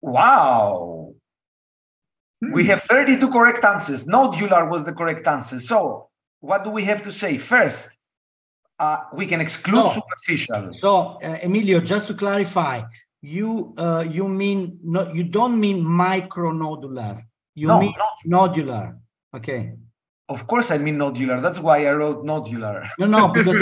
Wow. We have 32 correct answers. Nodular was the correct answer. So what do we have to say? First, we can exclude superficial. So, Emilio, just to clarify, you mean you don't mean micronodular. You mean nodular. Okay. Of course, I mean nodular. That's why I wrote nodular. No, because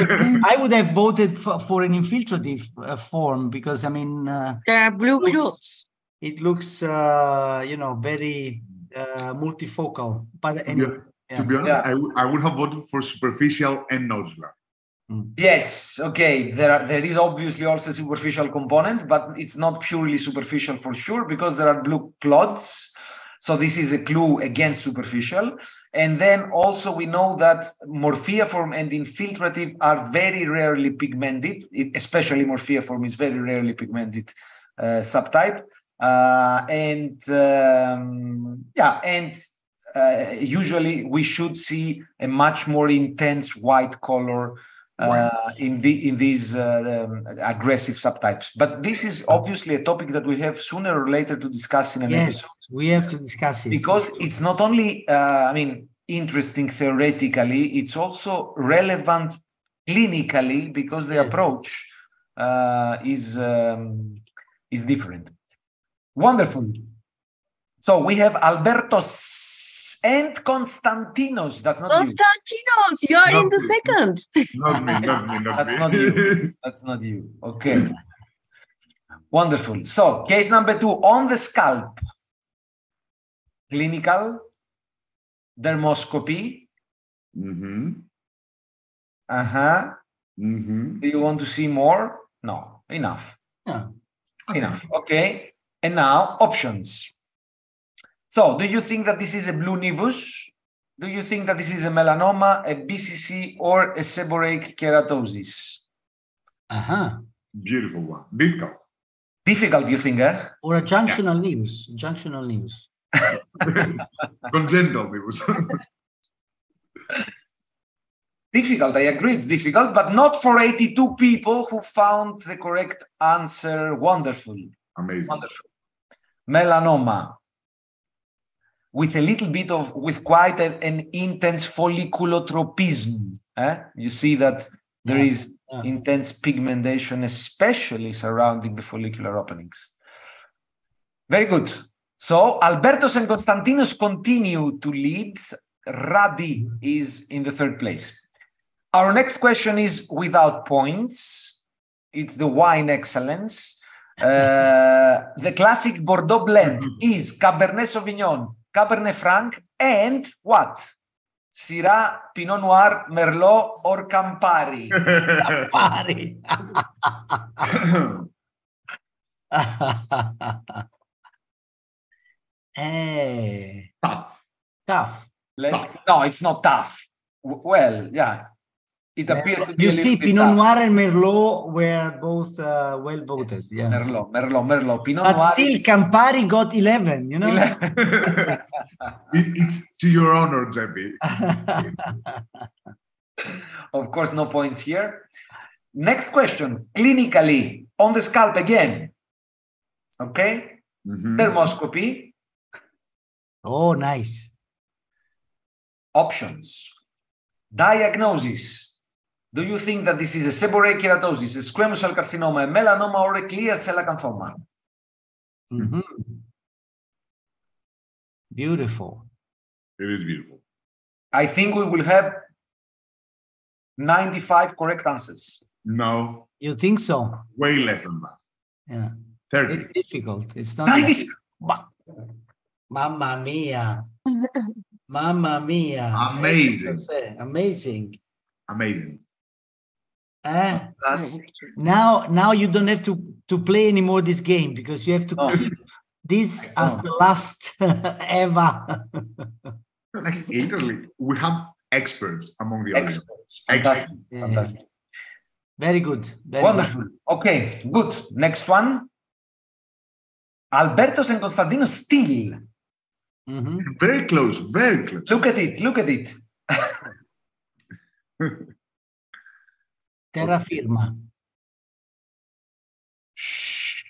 I would have voted for an infiltrative form, because I mean There are blue clothes. it looks very multifocal. But anyway, to be honest, I would have voted for superficial and nodular. Yes, okay. There is obviously also a superficial component, but it's not purely superficial for sure, because there are blue clots. So this is a clue against superficial. And then also we know that morphiform and infiltrative are very rarely pigmented, especially morphiform is very rarely pigmented subtype. Usually we should see a much more intense white color in these aggressive subtypes. But this is obviously a topic that we have sooner or later to discuss in an episode. We have to discuss it. Because it's not only, interesting theoretically, it's also relevant clinically, because the approach is different. Wonderful. So we have Albertos and Konstantinos. That's not Konstantinos, you are in the second. Not me. That's not you. That's not you. Okay. Wonderful. So case number 2, on the scalp. Clinical, dermoscopy. Mm-hmm. Do you want to see more? No. Enough. Yeah. Enough. Okay. And now options. So, do you think that this is a blue nevus? Do you think that this is a melanoma, a BCC, or a seborrheic keratosis? Beautiful one. Difficult. Difficult, you think, eh? Or a junctional nevus. Junctional nevus. Congenital nevus. Difficult, I agree, it's difficult, but not for 82 people who found the correct answer. Wonderful. Amazing. Wonderful. Melanoma. With a little bit of, with quite an intense folliculotropism. You see that there is intense pigmentation, especially surrounding the follicular openings. Very good. So Albertos and Konstantinos continue to lead. Radi is in the third place. Our next question is without points. It's the wine excellence. The classic Bordeaux blend is Cabernet Sauvignon, Cabernet Franc, and what? Syrah, Pinot Noir, Merlot, or Campari? Campari. Tough. Tough. No, it's not tough. Well, yeah. It appears to be You a little see, bit Pinot tough. Noir and Merlot were both well voted. Yes. Yeah. Merlot. Pinot But Noir still, is Campari got 11, you know? It's to your honor, Giuseppe. Of course, no points here. Next question. Clinically, on the scalp again. Okay? Dermoscopy. Oh, nice. Options. Diagnosis. Do you think that this is a seborrheic keratosis, a squamous cell carcinoma, a melanoma, or a clear cell acanthoma? Beautiful. It is beautiful. I think we will have 95 correct answers. No, You think so? way less than that. Yeah. 30. It's difficult. It's not. 90. Mamma mia. Mamma mia. Amazing. Amazing. Amazing. Now you don't have to play anymore this game because you have to keep this as the last ever. Like, literally, we have experts among the audience. Experts. Fantastic. Yeah. Fantastic. Very good. Very Wonderful. Okay, good. Next one. Albertos and Konstantinos still. Good. Very close. Very close. Look at it. Look at it. Terra firma. Shh.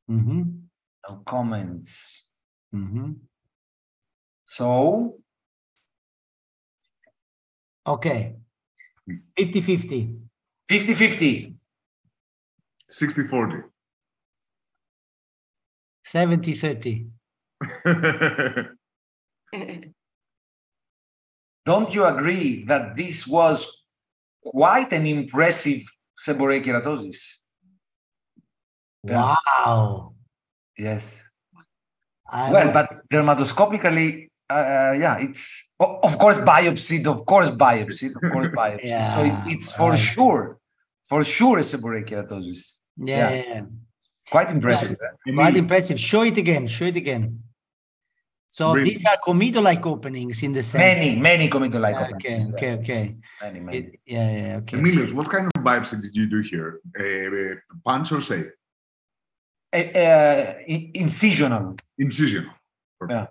Mhm. No comments. Mhm. So, Okay. 50-50. 50-50. 60-40. 70-30. Don't you agree that this was quite an impressive seborrheic keratosis? Yeah. Wow. Yes. I Well, would- but dermatoscopically, yeah, it's of course biopsied. Yeah, So it's for right. sure a seborrheic keratosis. yeah. Quite impressive. Quite impressive. Show it again. Show it again. So Really? these are comedo-like openings in the center. Many comedolite Okay, openings. okay. Many. Yeah, okay. Emilius, what kind of biopsy did you do here? Punch or safe? Incisional. Incision. Yeah.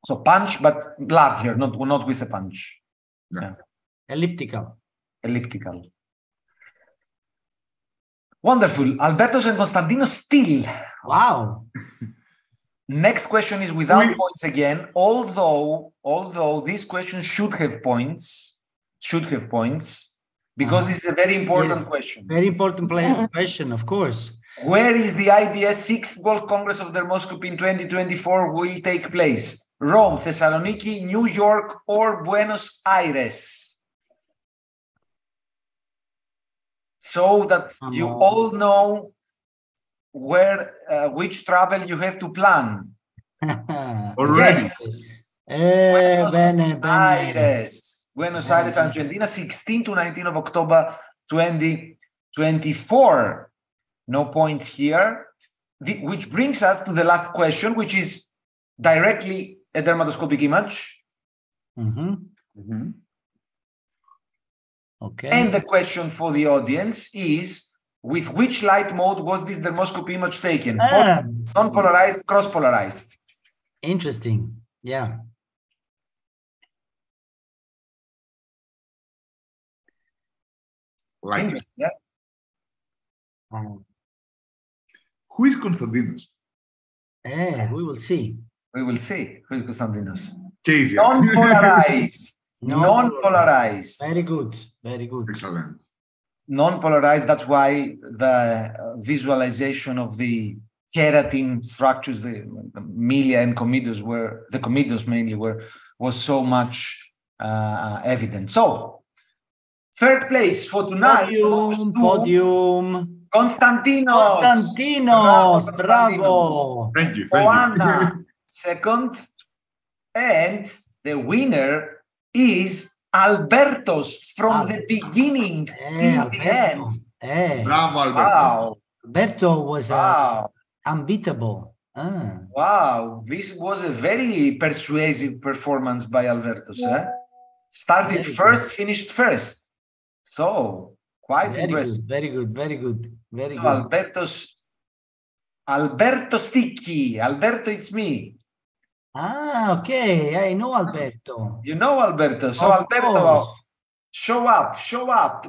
So punch, but larger, not with a punch. Elliptical. Elliptical. Wonderful. Albertos and Konstantinos still. Wow. Next question is without Oui. points again, although this question should have points, because this is a very important Yes. question. Very important question, of course. Where is the IDS 6th World Congress of Dermoscopy in 2024 will take place? Rome, Thessaloniki, New York, or Buenos Aires? So that you all know where which travel you have to plan. Already. Yes. Bene. Buenos Aires, Argentina, 16 to 19 of October 2024. No points here. Which brings us to the last question, which is directly a dermatoscopic image. Okay. And the question for the audience is, with which light mode was this dermoscopy image taken? Non-polarized, cross-polarized. Interesting. Yeah. Like, Interesting, yeah? who is Konstantinos? We will see. We will see who is Konstantinos. Casey. Non-polarized. Non-polarized. Very good. Very good. Excellent. Non-polarized, that's why the visualization of the keratin structures, the milia and comedos were, the comedos mainly was so much evident. So, Third place for tonight goes Podium, to podium. Konstantinos. Constantinos, bravo. Thank you. Joanna, second. And the winner is Alberto's from the beginning till the end. Bravo, Alberto. Wow. Alberto was Wow. unbeatable. Wow. This was a very persuasive performance by Alberto. Started Very first, good. finished first. So quite Very impressive. good, very good, very good, very So good. Alberto Sticchi. Alberto, it's me. Ah, okay. I know Alberto. You know Alberto. So Of Alberto, course. show up, show up.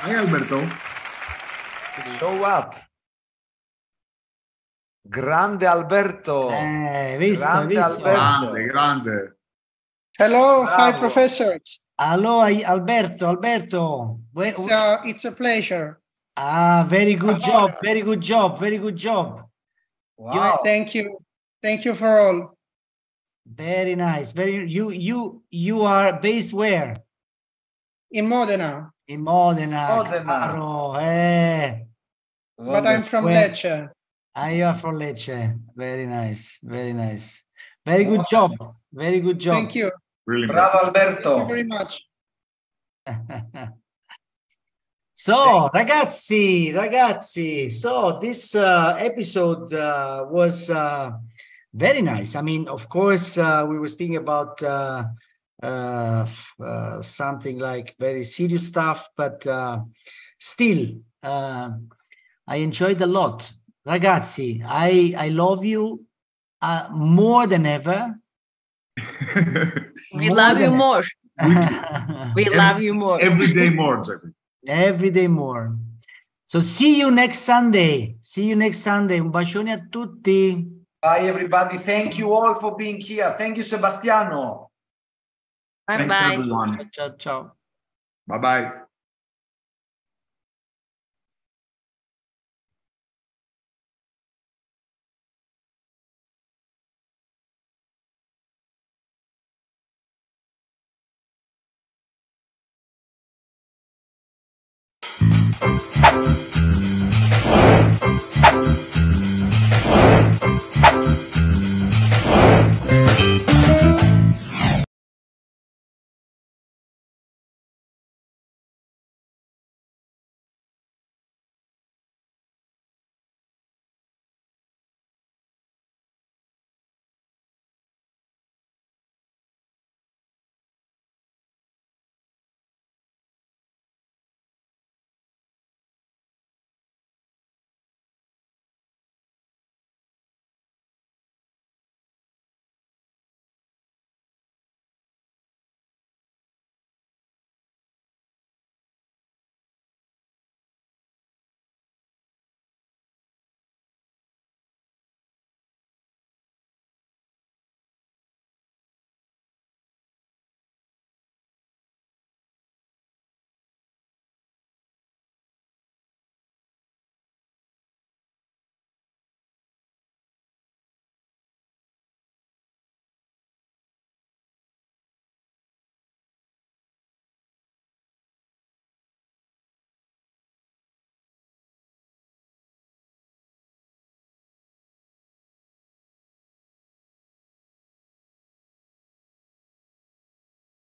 Hi, Alberto. Show up. Grande Alberto. Visto, Grande visto. Alberto. Grande. Hello, hi Bravo. professors. Hello, Alberto. It's a pleasure. Very good An job. honor. Very good job. Very good job. Wow. Thank you for all. Very nice. You are based where? In Modena, In Modena. Modena. Claro, but I'm from Where- Lecce. You are from Lecce. Very nice. Very nice. Very good job. Very good job. Thank you. Really Bravo impressive. Thank you Alberto. very much. So, ragazzi, so this episode was very nice. I mean, of course, we were speaking about something like very serious stuff, but still, I enjoyed a lot. Ragazzi, I love you more than ever. We love you more. more. We love you more. Every day more, Giuseppe. Every day more. So see you next Sunday. See you next Sunday. Un bacione a tutti. Bye, everybody. Thank you all for being here. Thank you, Sebastiano. Bye Thanks, bye. everyone. Ciao, ciao. Bye-bye.